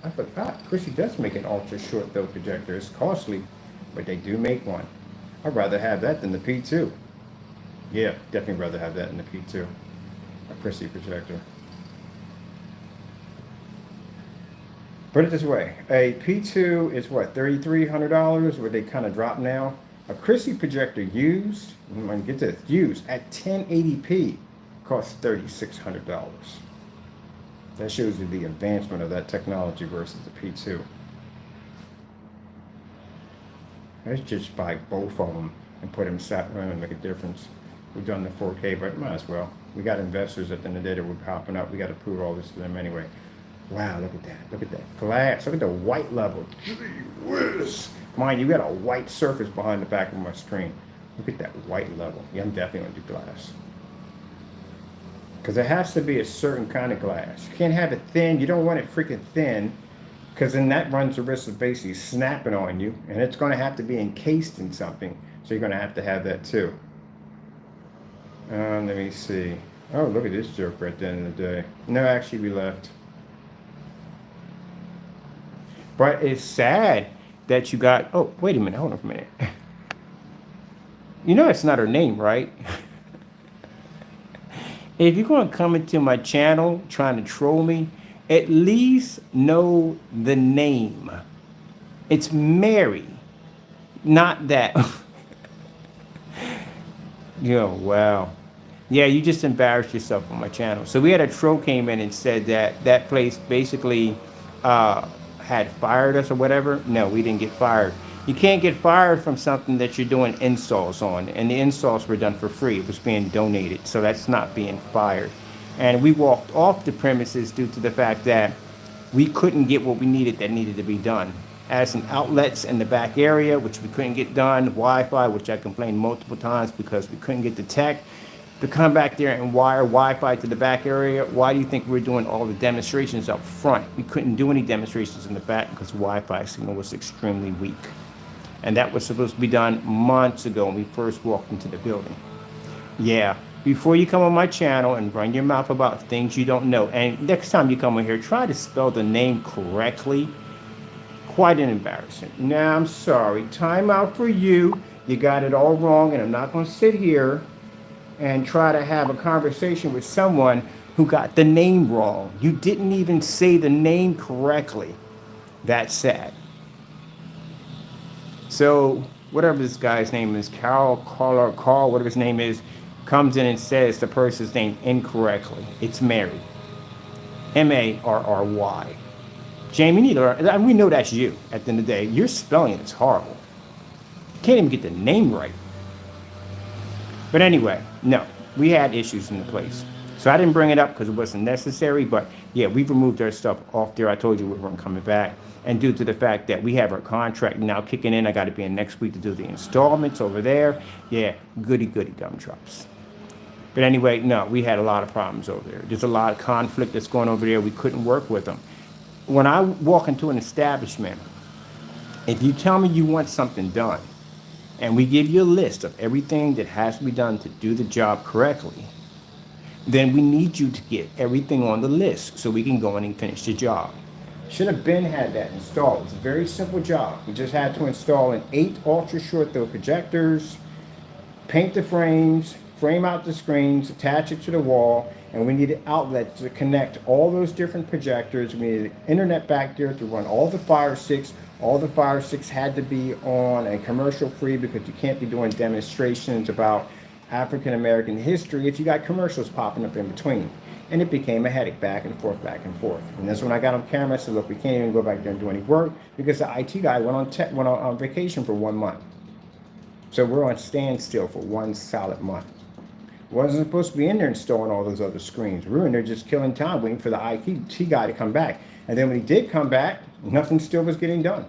[SPEAKER 1] I forgot. Chrissy does make an ultra short though projector. It's costly, but they do make one. I'd rather have that than the P2. Yeah, definitely rather have that than the P2. A Chrissy projector. Put it this way, a P2 is what, $3,300, where they kind of drop now. A Chrissy projector used, get this, used at 1080p costs $3,600. That shows you the advancement of that technology versus the P2. Let's just buy both of them and put them sat around and make a difference. We've done the 4K, but might as well. We got investors at the end of the day that were popping up. We got to prove all this to them anyway. Wow, look at that. Look at that glass. Look at the white level. Gee whiz. Mind you, got a white surface behind the back of my screen. Look at that white level. Yeah, I'm definitely going to do glass. Because it has to be a certain kind of glass. You can't have it thin. You don't want it freaking thin. Because then that runs the risk of basically snapping on you. And it's going to have to be encased in something. So you're going to have that too. Let me see. Oh, look at this joke right at the end of the day. No, actually we left. But it's sad that you got, oh, wait a minute, hold on a minute. You know it's not her name, right? If you're going to come into my channel trying to troll me, at least know the name. It's Mary, not that. Yo, wow. Yeah, you just embarrassed yourself on my channel. So we had a troll came in and said that that place basically had fired us or whatever. No, we didn't get fired. You can't get fired from something that you're doing installs on, and the installs were done for free. It was being donated, so that's not being fired. And we walked off the premises due to the fact that we couldn't get what we needed that needed to be done. As in outlets in the back area, which we couldn't get done, Wi-Fi, which I complained multiple times because we couldn't get the tech to come back there and wire Wi-Fi to the back area. Why do you think we were doing all the demonstrations up front? We couldn't do any demonstrations in the back because Wi-Fi signal was extremely weak. And that was supposed to be done months ago when we first walked into the building. Yeah, before you come on my channel and run your mouth about things you don't know, and next time you come in here, try to spell the name correctly. Quite an embarrassment. Now, I'm sorry. Time out for you. You got it all wrong, and I'm not going to sit here and try to have a conversation with someone who got the name wrong. You didn't even say the name correctly. That's sad. So, whatever this guy's name is, Carl, whatever his name is, comes in and says the person's name incorrectly. It's Mary. Marry. Jaime, we know that's you at the end of the day. Your spelling is horrible. You can't even get the name right. But anyway, no, we had issues in the place. So I didn't bring it up because it wasn't necessary, but yeah, we've removed our stuff off there. I told you we weren't coming back. And due to the fact that we have our contract now kicking in, I got to be in next week to do the installments over there. Yeah, goody gumdrops. But anyway, no, we had a lot of problems over there. There's a lot of conflict that's going over there. We couldn't work with them. When I walk into an establishment, if you tell me you want something done, and we give you a list of everything that has to be done to do the job correctly, then we need you to get everything on the list so we can go in and finish the job. Should have been had that installed. It's a very simple job. We just had to install an 8 ultra short throw projectors, paint the frames, frame out the screens, attach it to the wall, and we needed outlets to connect all those different projectors. We needed internet back there to run all the Fire Sticks. All the Fire Sticks had to be on a commercial free because you can't be doing demonstrations about African American history if you got commercials popping up in between. And it became a headache, back and forth, back and forth. And that's when I got on camera. I said, look, we can't even go back there and do any work because the IT guy went on vacation for 1 month. So we're on standstill for 1 solid month. Wasn't supposed to be in there installing all those other screens. We were in there just killing time, waiting for the IT guy to come back. And then when he did come back, nothing still was getting done.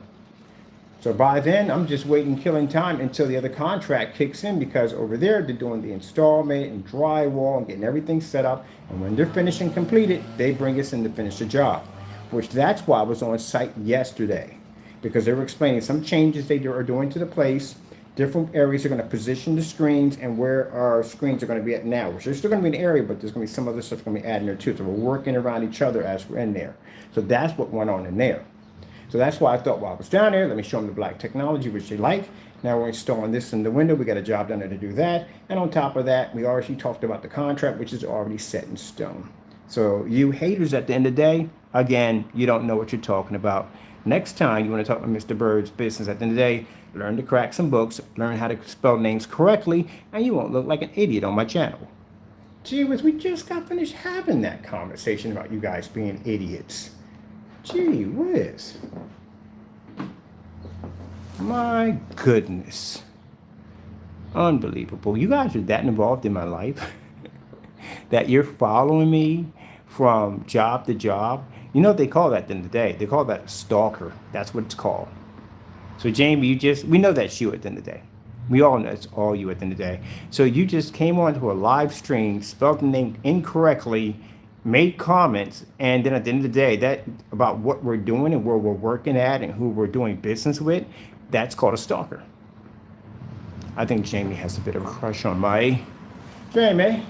[SPEAKER 1] So by then, I'm just waiting, killing time until the other contract kicks in, because over there, they're doing the installment and drywall and getting everything set up. And when they're finished and completed, they bring us in to finish the job, which that's why I was on site yesterday, because they were explaining some changes they are doing to the place. Different areas are going to position the screens and where our screens are going to be at now. Which there's still going to be an area, but there's going to be some other stuff going to be added there too. So we're working around each other as we're in there. So that's what went on in there. So that's why I thought while I was down there, let me show them the black technology, which they like. Now we're installing this in the window. We got a job down there to do that. And on top of that, we already talked about the contract, which is already set in stone. So you haters, at the end of the day, again, you don't know what you're talking about. Next time you want to talk about Mr. Bird's business, at the end of the day, learn to crack some books, learn how to spell names correctly, and you won't look like an idiot on my channel. Gee whiz, we just got finished having that conversation about you guys being idiots. Gee whiz. My goodness. Unbelievable. You guys are that involved in my life that you're following me from job to job. You know what they call that at the end of the day? They call that a stalker. That's what it's called. So Jamie, we know that's you at the end of the day. We all know it's all you at the end of the day. So you just came onto a live stream, spelled the name incorrectly, made comments, and then at the end of the day, that about what we're doing and where we're working at and who we're doing business with, that's called a stalker. I think Jamie has a bit of a crush on May. Jamie,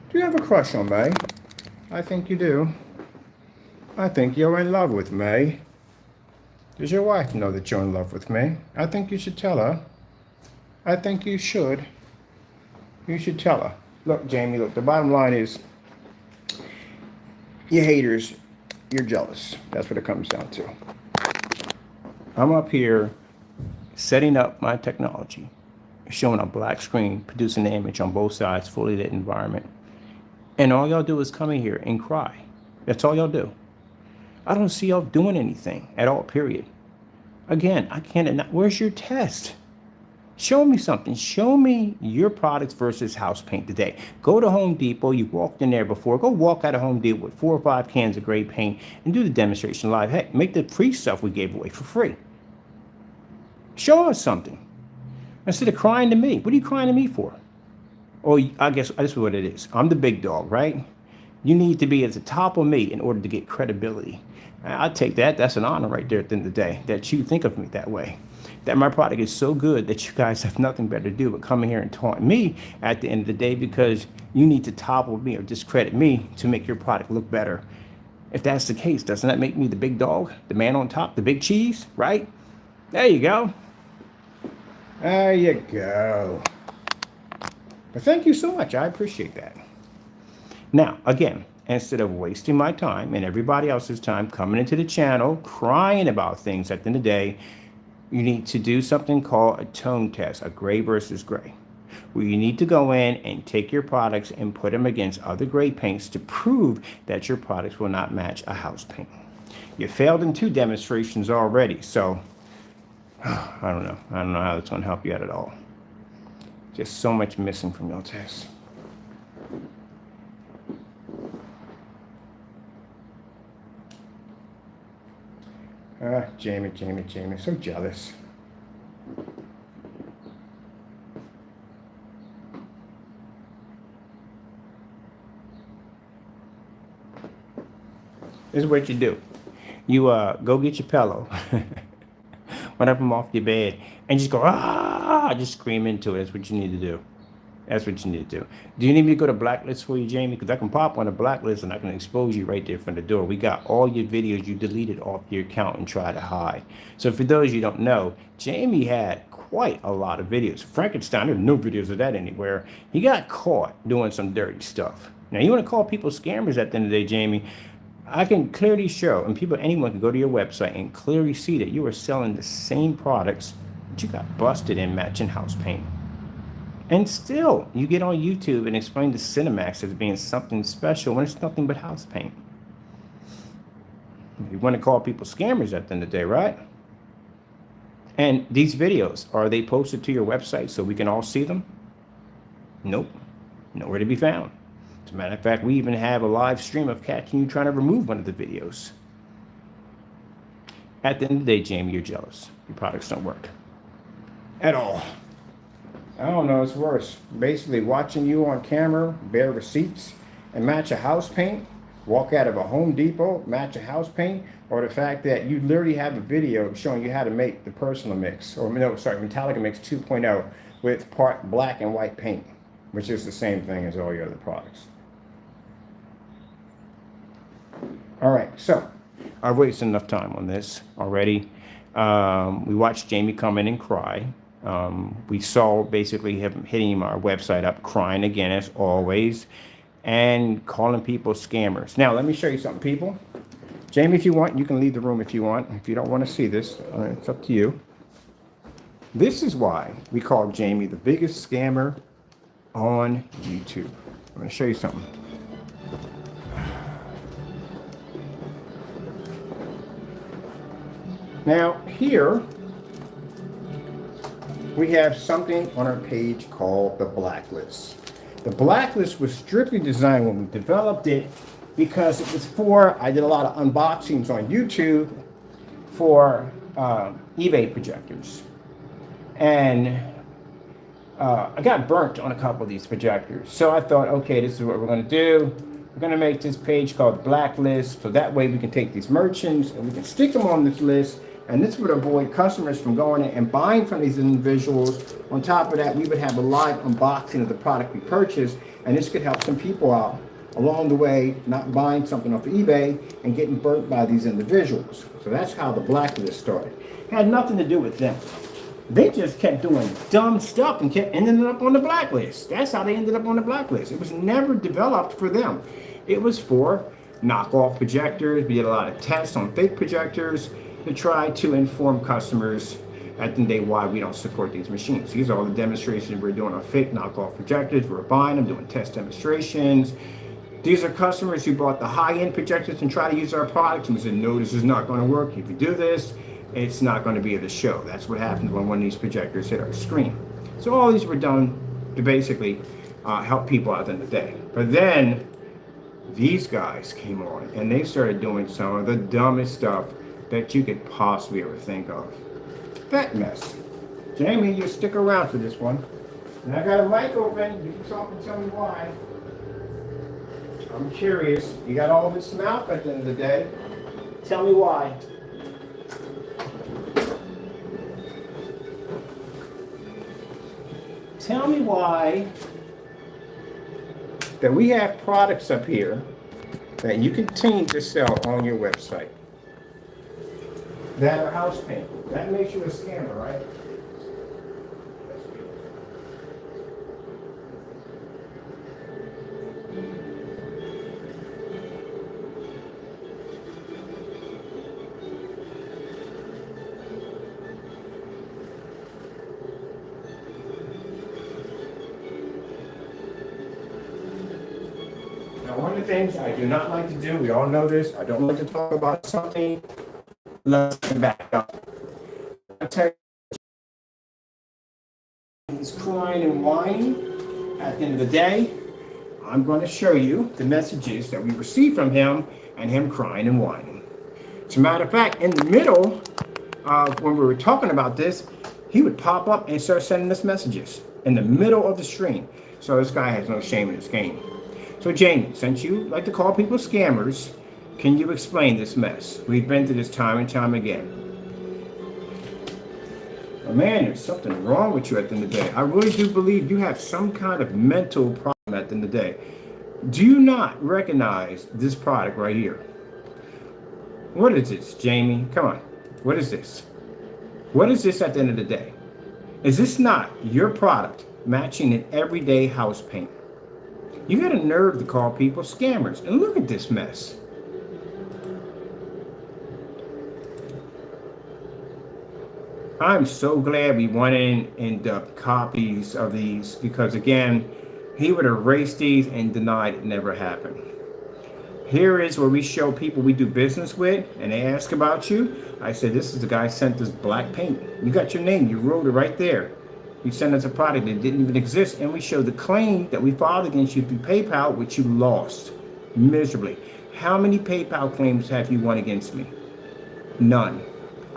[SPEAKER 1] do you have a crush on May? I think you do. I think you're in love with May. Does your wife know that you're in love with me? I think you should tell her. I think you should. You should tell her. Look, Jamie, look, the bottom line is, you haters, you're jealous. That's what it comes down to. I'm up here setting up my technology, showing a black screen, producing an image on both sides, fully lit environment. And all y'all do is come in here and cry. That's all y'all do. I don't see y'all doing anything at all, period. Again, I can't, where's your test? Show me something. Show me your products versus house paint today. Go to Home Depot. You walked in there before. Go walk out of Home Depot with 4 or 5 cans of gray paint and do the demonstration live. Hey, make the free stuff we gave away for free. Show us something. Instead of crying to me. What are you crying to me for? Oh, I guess this is what it is. I'm the big dog, right? You need to be at the top of me in order to get credibility. I take that. That's an honor right there at the end of the day, that you think of me that way. That my product is so good that you guys have nothing better to do but come in here and taunt me at the end of the day, because you need to topple me or discredit me to make your product look better. If that's the case, doesn't that make me the big dog, the man on top, the big cheese, right? There you go. There you go. But thank you so much. I appreciate that. Now, again, instead of wasting my time and everybody else's time coming into the channel, crying about things at the end of the day, you need to do something called a tone test, a gray versus gray, where you need to go in and take your products and put them against other gray paints to prove that your products will not match a house paint. You failed in 2 demonstrations already, so I don't know. I don't know how that's going to help you out at all. Just so much missing from your test. Jamie, so jealous. This is what you do. You go get your pillow, wipe them off your bed, and just go, just scream into it. That's what you need to do. That's what you need to do. Do you need me to go to blacklist for you, Jamie? Because I can pop on a blacklist and I can expose you right there from the door. We got all your videos you deleted off your account and try to hide. So for those you don't know, Jamie had quite a lot of videos. Frankenstein, there's no videos of that anywhere. He got caught doing some dirty stuff. Now, you want to call people scammers at the end of the day, Jamie? I can clearly show, and anyone can go to your website and clearly see that you are selling the same products, but you got busted in matching house paint. And still, you get on YouTube and explain the Cinemax as being something special when it's nothing but house paint. You want to call people scammers at the end of the day, right? And these videos, are they posted to your website so we can all see them? Nope. Nowhere to be found. As a matter of fact, we even have a live stream of catching you trying to remove one of the videos. At the end of the day, Jamie, you're jealous. Your products don't work at all. I don't know, it's worse. Basically, watching you on camera, bear receipts, and match a house paint, walk out of a Home Depot, match a house paint, or the fact that you literally have a video showing you how to make the personal mix, or no, sorry, Metallica Mix 2.0 with part black and white paint, which is the same thing as all your other products. All right, so I've wasted enough time on this already. We watched Jamie come in and cry. We saw basically him hitting our website up, crying again as always, and calling people scammers. Now, let me show you something, people. Jamie, if you want, you can leave the room if you want. If you don't want to see this, it's up to you. This is why we call Jamie the biggest scammer on YouTube. I'm going to show you something. Now, here we have something on our page called the blacklist. The blacklist was strictly designed when we developed it because it was for, I did a lot of unboxings on YouTube for eBay projectors. And I got burnt on a couple of these projectors. So I thought, okay, this is what we're going to do. We're going to make this page called Blacklist, so that way we can take these merchants and we can stick them on this list. And this would avoid customers from going in and buying from these individuals. On top of that, we would have a live unboxing of the product we purchased, and this could help some people out along the way, not buying something off of eBay and getting burnt by these individuals. So that's how the blacklist started. It had nothing to do with them. They just kept doing dumb stuff and kept ending up on the blacklist. That's how they ended up on the blacklist. It was never developed for them. It was for knockoff projectors. We did a lot of tests on fake projectors to try to inform customers at the end of the day why we don't support these machines. These are all the demonstrations we're doing on fake knockoff projectors. We're buying them, doing test demonstrations. These are customers who bought the high-end projectors and try to use our products and we said, no, this is not going to work. If you do this, it's not going to be the show. That's what happens when one of these projectors hit our screen. So all these were done to basically help people out at the end of the day. But then these guys came on and they started doing some of the dumbest stuff that you could possibly ever think of. That mess. Jamie, you stick around for this one. And I got a mic open. You can talk and tell me why. I'm curious. You got all this mouth at the end of the day. Tell me why. Tell me why that we have products up here that you continue to sell on your website that are house paint. That makes you a scammer, right? Now, one of the things I do not like to do, we all know this, I don't like to talk about something. Let's back up. I tell you, he's crying and whining. At the end of the day, I'm going to show you the messages that we received from him and him crying and whining. As a matter of fact, in the middle of when we were talking about this, he would pop up and start sending us messages in the middle of the stream. So this guy has no shame in his game. So Jamie, since you like to call people scammers, can you explain this mess? We've been through this time and time again. Oh, man, there's something wrong with you at the end of the day. I really do believe you have some kind of mental problem at the end of the day. Do you not recognize this product right here? What is this, Jamie? Come on. What is this? What is this at the end of the day? Is this not your product matching an everyday house paint? You got a nerve to call people scammers. And look at this mess. I'm so glad we went in and dubbed copies of these because, again, he would erase these and denied it never happened. Here is where we show people we do business with and they ask about you. I said, this is the guy sent us black paint. You got your name. You wrote it right there. You sent us a product that didn't even exist. And we showed the claim that we filed against you through PayPal, which you lost miserably. How many PayPal claims have you won against me? None.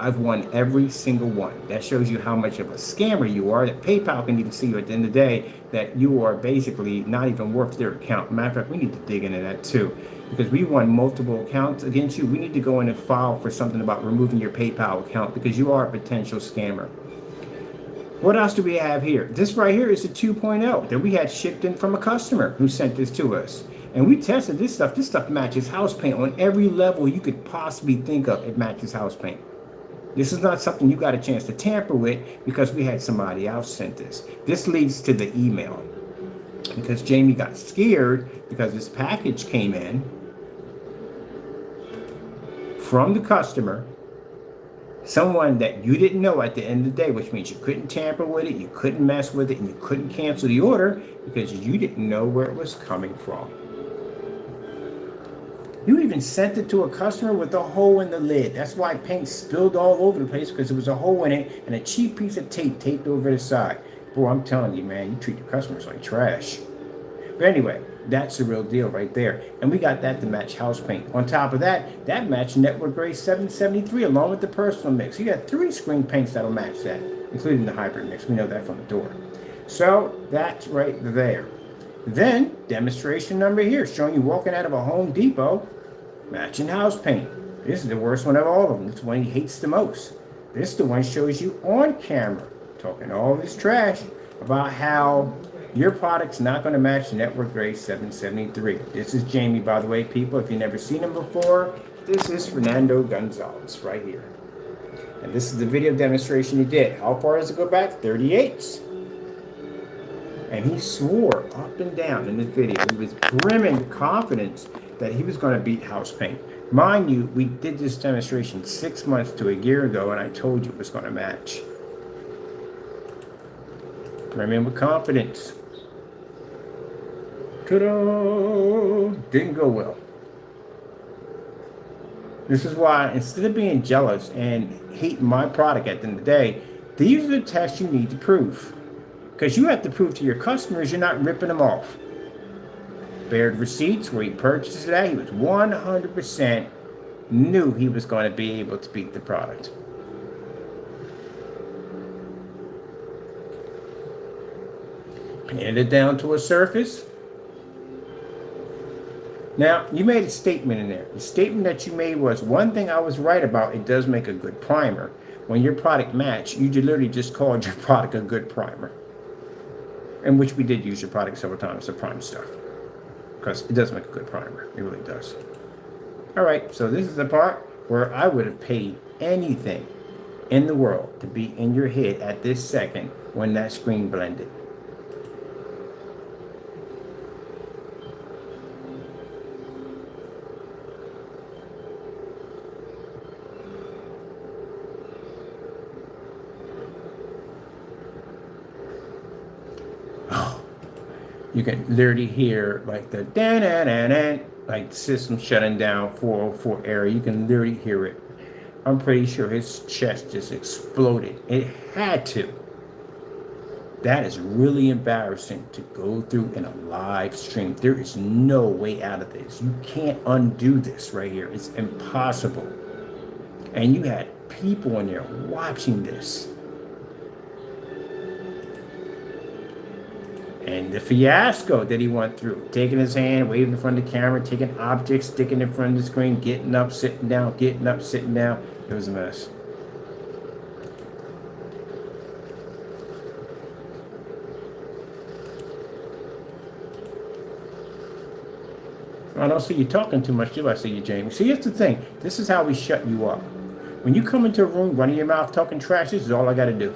[SPEAKER 1] I've won every single one. That shows you how much of a scammer you are, that PayPal can even see you at the end of the day, that you are basically not even worth their account. Matter of fact, we need to dig into that too, because we won multiple accounts against you. We need to go in and file for something about removing your PayPal account because you are a potential scammer. What else do we have here? This right here is the 2.0 that we had shipped in from a customer who sent this to us. And we tested this stuff. This stuff matches house paint on every level you could possibly think of. It matches house paint. This is not something you got a chance to tamper with because we had somebody else sent this. This leads to the email because Jamie got scared because this package came in from the customer, someone that you didn't know at the end of the day, which means you couldn't tamper with it, you couldn't mess with it, and you couldn't cancel the order because you didn't know where it was coming from. You even sent it to a customer with a hole in the lid. That's why paint spilled all over the place, because there was a hole in it and a cheap piece of tape taped over the side. Boy, I'm telling you, man, you treat your customers like trash. But anyway, that's the real deal right there. And we got that to match house paint. On top of that, that matched Network Grade 773 along with the personal mix. You got 3 screen paints that'll match that, including the hybrid mix. We know that from the door. So that's right there. Then, demonstration number here, showing you walking out of a Home Depot, matching house paint. This is the worst one of all of them. It's the one he hates the most. This is the one shows you on camera, talking all this trash about how your product's not going to match Network Grade 773. This is Jamie, by the way, people. If you've never seen him before, this is Fernando Gonzalez right here. And this is the video demonstration he did. How far does it go back? 38. And he swore up and down in this video. He was brimming with confidence that he was going to beat house paint. Mind you, we did this demonstration 6 months to a year ago, and I told you it was going to match. Brimming with confidence. Ta-da! Didn't go well. This is why, instead of being jealous and hating my product at the end of the day, these are the tests you need to prove. Because you have to prove to your customers you're not ripping them off. Bared receipts where he purchased it at, he was 100% knew he was going to be able to beat the product. Painted it down to a surface. Now, you made a statement in there. The statement that you made was, one thing I was right about, it does make a good primer. When your product matched, you literally just called your product a good primer. In which we did use your product several times to prime stuff. Because it does make a good primer. It really does. Alright, so this is the part where I would have paid anything in the world to be in your head at this second when that screen blended. You can literally hear like the da-da-da-da, like the system shutting down 404 error. You can literally hear it. I'm pretty sure his chest just exploded. It had to. That is really embarrassing to go through in a live stream. There is no way out of this. You can't undo this right here. It's impossible. And you had people in there watching this. And the fiasco that he went through, taking his hand, waving in front of the camera, taking objects, sticking in front of the screen, getting up, sitting down, getting up, sitting down. It was a mess. I don't see you talking too much, do I see you, James? See, here's the thing. This is how we shut you up. When you come into a room running your mouth talking trash, this is all I got to do.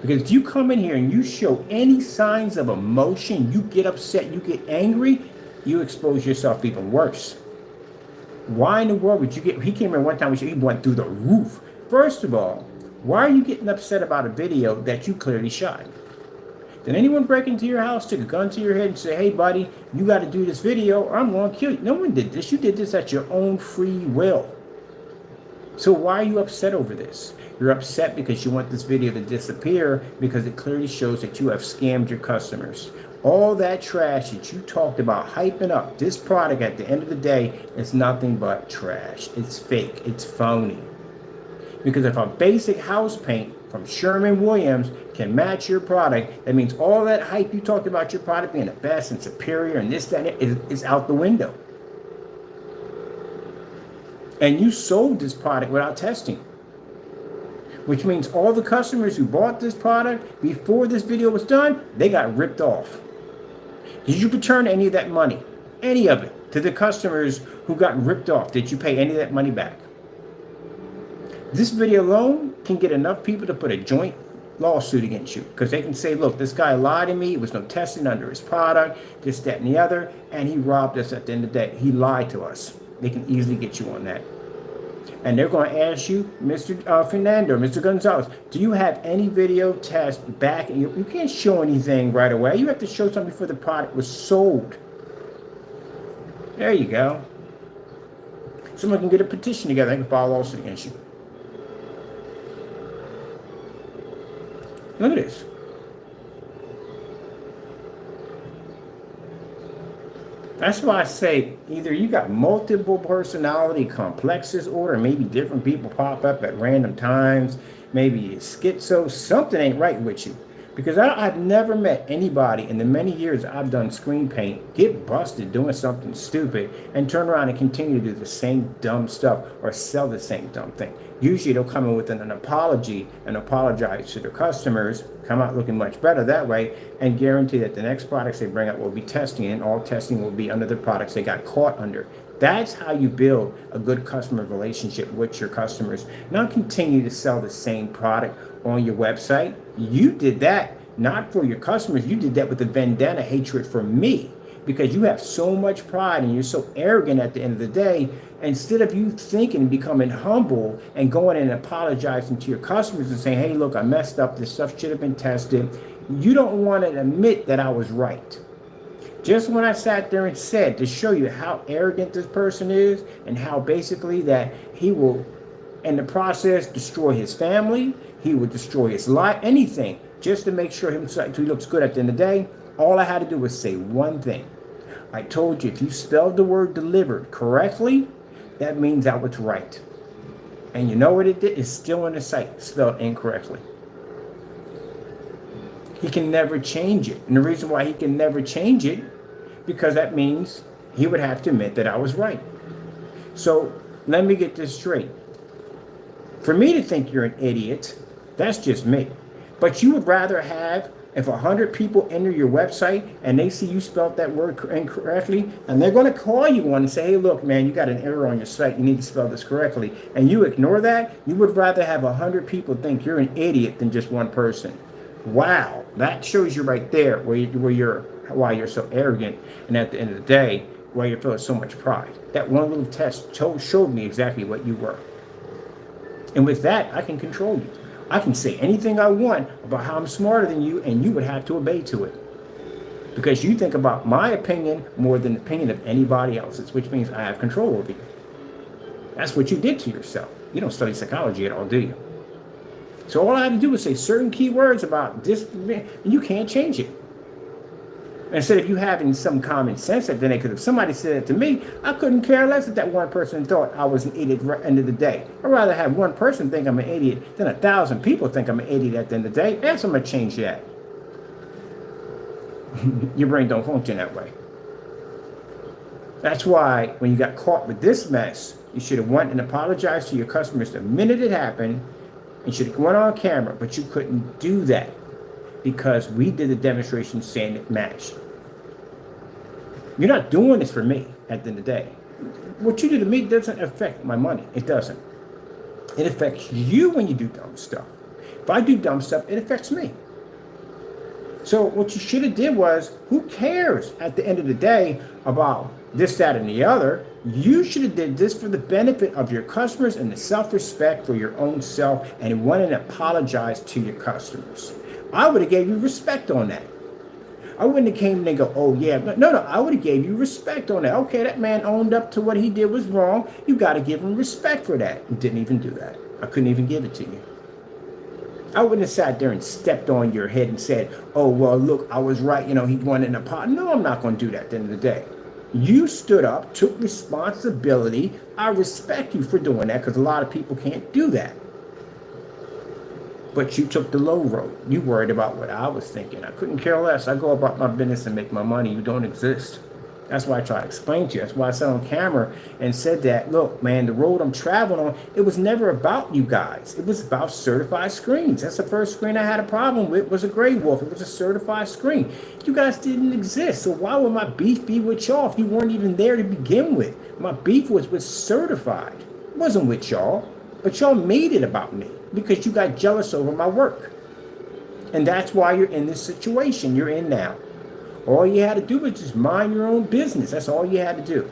[SPEAKER 1] Because if you come in here and you show any signs of emotion, you get upset, you get angry, you expose yourself even worse. Why in the world would you get... He came in one time, he went through the roof. First of all, why are you getting upset about a video that you clearly shot? Did anyone break into your house, took a gun to your head and say, hey, buddy, you got to do this video or I'm going to kill you? No one did this. You did this at your own free will. So why are you upset over this? You're upset because you want this video to disappear because it clearly shows that you have scammed your customers. All that trash that you talked about hyping up, this product at the end of the day is nothing but trash. It's fake. It's phony. Because if a basic house paint from Sherwin-Williams can match your product, that means all that hype you talked about your product being the best and superior and this, that, and it is out the window. And you sold this product without testing. Which means all the customers who bought this product before this video was done, they got ripped off. Did you return any of that money? Any of it to the customers who got ripped off? Did you pay any of that money back? This video alone can get enough people to put a joint lawsuit against you because they can say, look, this guy lied to me. It was no testing under his product, this, that, and the other, and he robbed us at the end of the day. He lied to us. They can easily get you on that. And they're going to ask you, Mr. Fernando, Mr. Gonzalez, do you have any video test back? You can't show anything right away. You have to show something before the product was sold. There you go. Someone can get a petition together. They can file a lawsuit against you. Look at this. That's why I say either you got multiple personality complexes or maybe different people pop up at random times. Maybe you're schizo. Something ain't right with you. Because I've never met anybody in the many years I've done screen paint get busted doing something stupid and turn around and continue to do the same dumb stuff or sell the same dumb thing. Usually they'll come in with an apology and apologize to their customers, come out looking much better that way, and guarantee that the next products they bring up will be testing, and all testing will be under the products they got caught under. That's how you build a good customer relationship with your customers. Not continue to sell the same product on your website. You did that not for your customers. You did that with a vendetta hatred for me because you have so much pride and you're so arrogant at the end of the day. Instead of you thinking, becoming humble and going and apologizing to your customers and saying, hey, look, I messed up. This stuff should have been tested. You don't want to admit that I was right. Just when I sat there and said to show you how arrogant this person is and how basically that he will, in the process, destroy his family, he would destroy his life, anything, just to make sure he looks good at the end of the day, all I had to do was say one thing. I told you if you spelled the word delivered correctly, that means I was right. And you know what it did? It's still in the site, spelled incorrectly. He can never change it. And the reason why he can never change it, because that means he would have to admit that I was right. So let me get this straight. For me to think you're an idiot, that's just me. But you would rather have, if 100 people enter your website and they see you spelled that word incorrectly, and they're going to call you one and say, hey, look, man, you got an error on your site. You need to spell this correctly. And you ignore that, you would rather have 100 people think you're an idiot than just one person. Wow, that shows you right there why you're so arrogant, and at the end of the day, why you're feeling so much pride. That one little test showed me exactly what you were. And with that, I can control you. I can say anything I want about how I'm smarter than you, and you would have to obey to it. Because you think about my opinion more than the opinion of anybody else's, which means I have control over you. That's what you did to yourself. You don't study psychology at all, do you? So all I have to do is say certain key words about this, and you can't change it. Instead of you having some common sense at the end, because if somebody said it to me, I couldn't care less if that one person thought I was an idiot at the end of the day. I'd rather have one person think I'm an idiot than 1,000 people think I'm an idiot at the end of the day. Yes, I'm going to change that. Your brain don't function that way. That's why when you got caught with this mess, you should have went and apologized to your customers the minute it happened. You should have went on camera, but you couldn't do that because we did a demonstration saying it matched. You're not doing this for me at the end of the day. What you do to me doesn't affect my money. It doesn't. It affects you when you do dumb stuff. If I do dumb stuff, it affects me. So what you should have did was, who cares at the end of the day about this, that, and the other? You should have did this for the benefit of your customers and the self-respect for your own self, and went and apologized to your customers. I would have gave you respect on that. I wouldn't have came in and go, oh yeah, no, I would have gave you respect on that. Okay, that man owned up to what he did was wrong. You got to give him respect for that. And didn't even do that. I couldn't even give it to you. I wouldn't have sat there and stepped on your head and said, oh, well, look, I was right. You know, he wanted an apology. No, I'm not going to do that at the end of the day. You stood up, took responsibility. I respect you for doing that, because a lot of people can't do that. But you took the low road. You worried about what I was thinking. I couldn't care less. I go about my business and make my money. You don't exist. That's why I try to explain to you. That's why I sat on camera and said that, look, man, the road I'm traveling on, it was never about you guys. It was about certified screens. That's the first screen I had a problem with, was a Gray Wolf. It was a certified screen. You guys didn't exist. So why would my beef be with y'all if you weren't even there to begin with? My beef was with certified. It wasn't with y'all. But y'all made it about me because you got jealous over my work. And that's why you're in this situation you're in now. All you had to do was just mind your own business. That's all you had to do.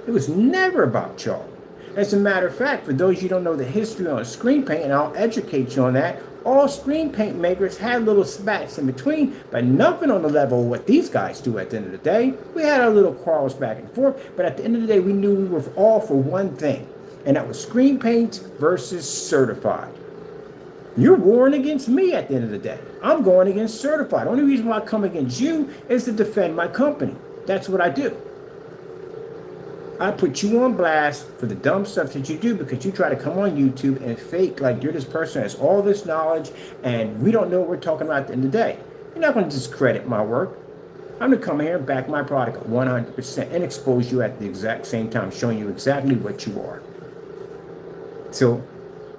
[SPEAKER 1] It was never about y'all. As a matter of fact, for those you don't know the history on screen paint, and I'll educate you on that, all screen paint makers had little spats in between, but nothing on the level of what these guys do at the end of the day. We had our little quarrels back and forth, but at the end of the day, we knew we were all for one thing. And that was screen paint versus certified. You're warring against me at the end of the day. I'm going against certified. The only reason why I come against you is to defend my company. That's what I do. I put you on blast for the dumb stuff that you do, because you try to come on YouTube and fake like you're this person that has all this knowledge and we don't know what we're talking about at the end of the day. You're not going to discredit my work. I'm going to come here and back my product 100% and expose you at the exact same time, showing you exactly what you are. So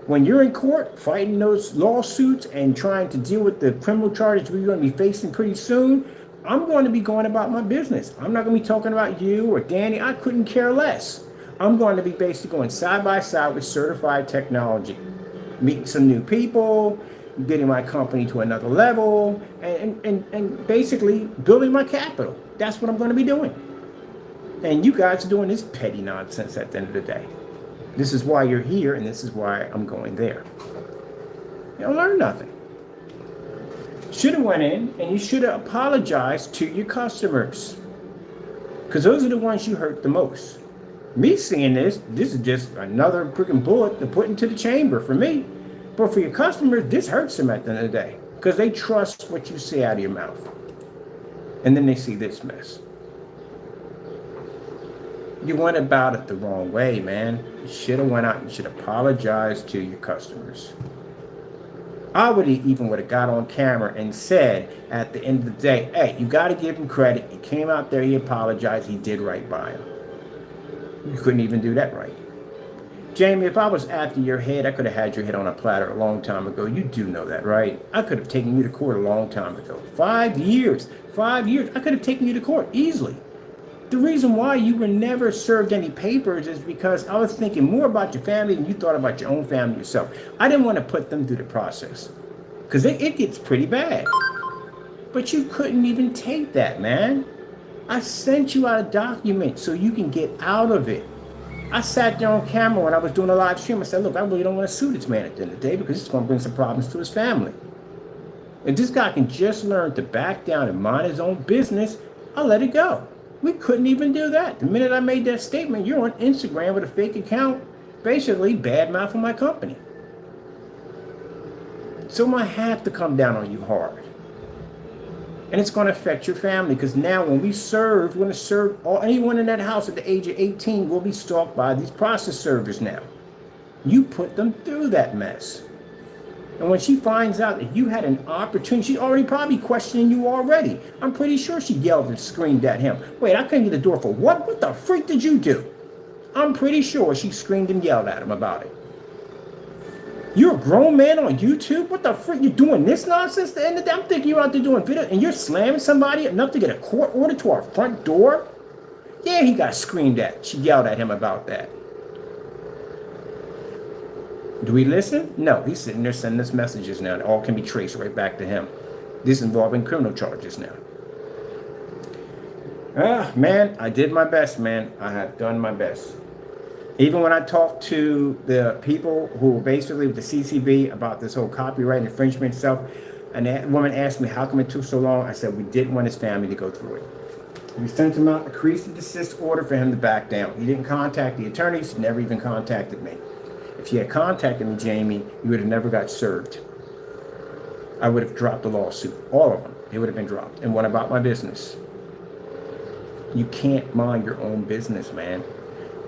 [SPEAKER 1] when you're in court fighting those lawsuits and trying to deal with the criminal charges we're going to be facing pretty soon, I'm going to be going about my business. I'm not going to be talking about you or Danny. I couldn't care less. I'm going to be basically going side by side with certified technology, meeting some new people, getting my company to another level, and basically building my capital. That's what I'm going to be doing. And you guys are doing this petty nonsense at the end of the day. This is why you're here, and this is why I'm going there. You don't learn nothing. Should have went in, and you should have apologized to your customers, because those are the ones you hurt the most. Me seeing this is just another freaking bullet to put into the chamber for me. But for your customers, this hurts them at the end of the day, because they trust what you say out of your mouth. And then they see this mess. You went about it the wrong way, man. You should have went out and should apologize to your customers. I would have got on camera and said at the end of the day, hey, you got to give him credit. He came out there, he apologized, he did right by him. You couldn't even do that right. Jaime, if I was after your head, I could have had your head on a platter a long time ago. You do know that, right? I could have taken you to court a long time ago. 5 years. 5 years. I could have taken you to court easily. The reason why you were never served any papers is because I was thinking more about your family than you thought about your own family yourself. I didn't want to put them through the process, because it gets pretty bad. But you couldn't even take that, man. I sent you out a document so you can get out of it. I sat there on camera when I was doing a live stream. I said, look, I really don't want to sue this man at the end of the day, because it's going to bring some problems to his family. If this guy can just learn to back down and mind his own business, I'll let it go. We couldn't even do that. The minute I made that statement, you're on Instagram with a fake account, basically badmouthing my company. So I have to come down on you hard. And it's going to affect your family, because now when we serve, we're going to serve anyone in that house at the age of 18 will be stalked by these process servers now. You put them through that mess. And when she finds out that you had an opportunity, she's already probably questioning you already. I'm pretty sure she yelled and screamed at him. Wait, I couldn't get the door for what? What the freak did you do? I'm pretty sure she screamed and yelled at him about it. You're a grown man on YouTube? What the freak? You doing this nonsense? At the end of the day, I'm thinking you're out there doing video and you're slamming somebody enough to get a court order to our front door? Yeah, he got screamed at. She yelled at him about that. Do we listen? No, he's sitting there sending us messages now. And all can be traced right back to him. This involving criminal charges now. Man, I did my best, man. I have done my best. Even when I talked to the people who were basically with the CCB about this whole copyright infringement stuff, and that woman asked me how come it took so long, I said we didn't want his family to go through it. We sent him out a cease and desist order for him to back down. He didn't contact the attorneys, never even contacted me. If he had contacted me, Jamie, you would have never got served. I would have dropped the lawsuit. All of them. They would have been dropped. And what about my business? You can't mind your own business, man.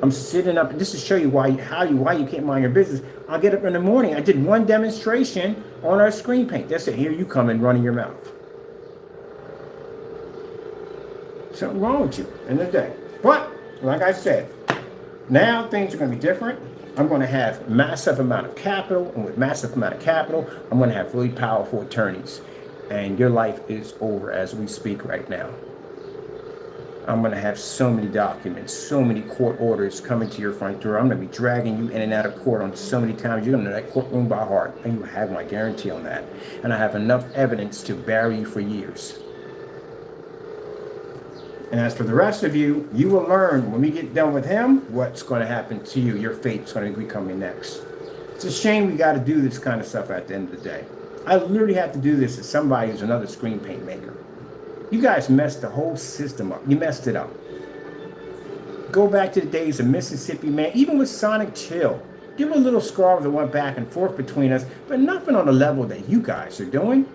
[SPEAKER 1] I'm sitting up, just to show you why you can't mind your business. I'll get up in the morning. I did one demonstration on our screen paint. That's it. Here you come and running your mouth. Something wrong with you in the day. But, like I said, now things are going to be different. I'm going to have massive amount of capital, and with massive amount of capital, I'm going to have really powerful attorneys. And your life is over as we speak right now. I'm going to have so many documents, so many court orders coming to your front door. I'm going to be dragging you in and out of court on so many times. You're going to know that courtroom by heart. And you have my guarantee on that. And I have enough evidence to bury you for years. And as for the rest of you, you will learn when we get done with him what's going to happen to you. Your fate's going to be coming next. It's a shame we got to do this kind of stuff at the end of the day. I literally have to do this as somebody who's another screen paint maker. You guys messed the whole system up. You messed it up. Go back to the days of Mississippi, man. Even with Sonic Chill. Give a little scarf that went back and forth between us, but nothing on the level that you guys are doing.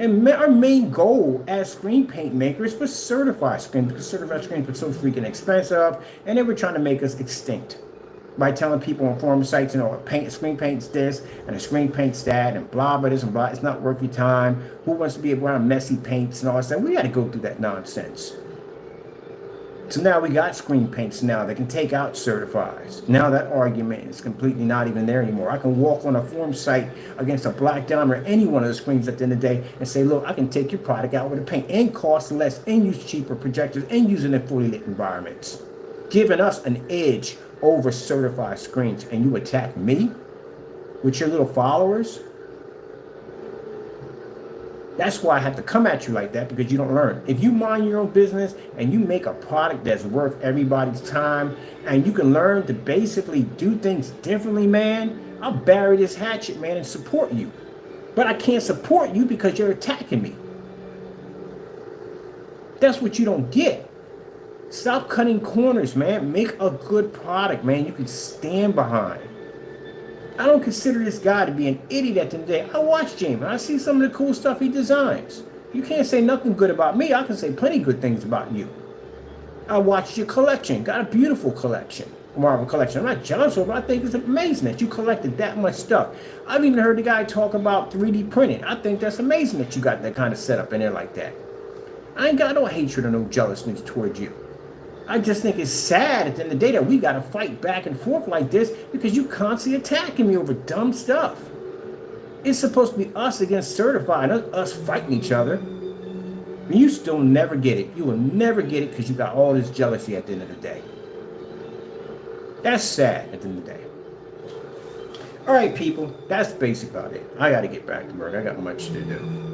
[SPEAKER 1] And our main goal as screen paint makers was certified screen, because certified screens were so freaking expensive, and they were trying to make us extinct by telling people on forum sites, screen paint's this, and a screen paint's that, and blah, blah, this and blah. It's not worth your time. Who wants to be around messy paints and all that stuff? We got to go through that nonsense. So now we got screen paints now that can take out certifies. Now that argument is completely not even there anymore. I can walk on a forum site against a Black Diamond or any one of the screens at the end of the day and say, look, I can take your product out with a paint and cost less and use cheaper projectors and use it in fully lit environments, giving us an edge over certified screens. And you attack me with your little followers? That's why I have to come at you like that, because you don't learn. If you mind your own business and you make a product that's worth everybody's time and you can learn to basically do things differently, man, I'll bury this hatchet, man, and support you. But I can't support you because you're attacking me. That's what you don't get. Stop cutting corners, man. Make a good product, man, you can stand behind. I don't consider this guy to be an idiot at the end of the day. I watch Jaime. I see some of the cool stuff he designs. You can't say nothing good about me. I can say plenty good things about you. I watched your collection. Got a beautiful collection. Marvel collection. I'm not jealous of it, but I think it's amazing that you collected that much stuff. I've even heard the guy talk about 3D printing. I think that's amazing that you got that kind of setup in there like that. I ain't got no hatred or no jealousness towards you. I just think it's sad at the end of the day that we got to fight back and forth like this because you constantly attacking me over dumb stuff. It's supposed to be us against certified, us fighting each other. And you still never get it. You will never get it because you got all this jealousy at the end of the day. That's sad at the end of the day. All right, people, that's basically about it. I got to get back to work. I got much to do.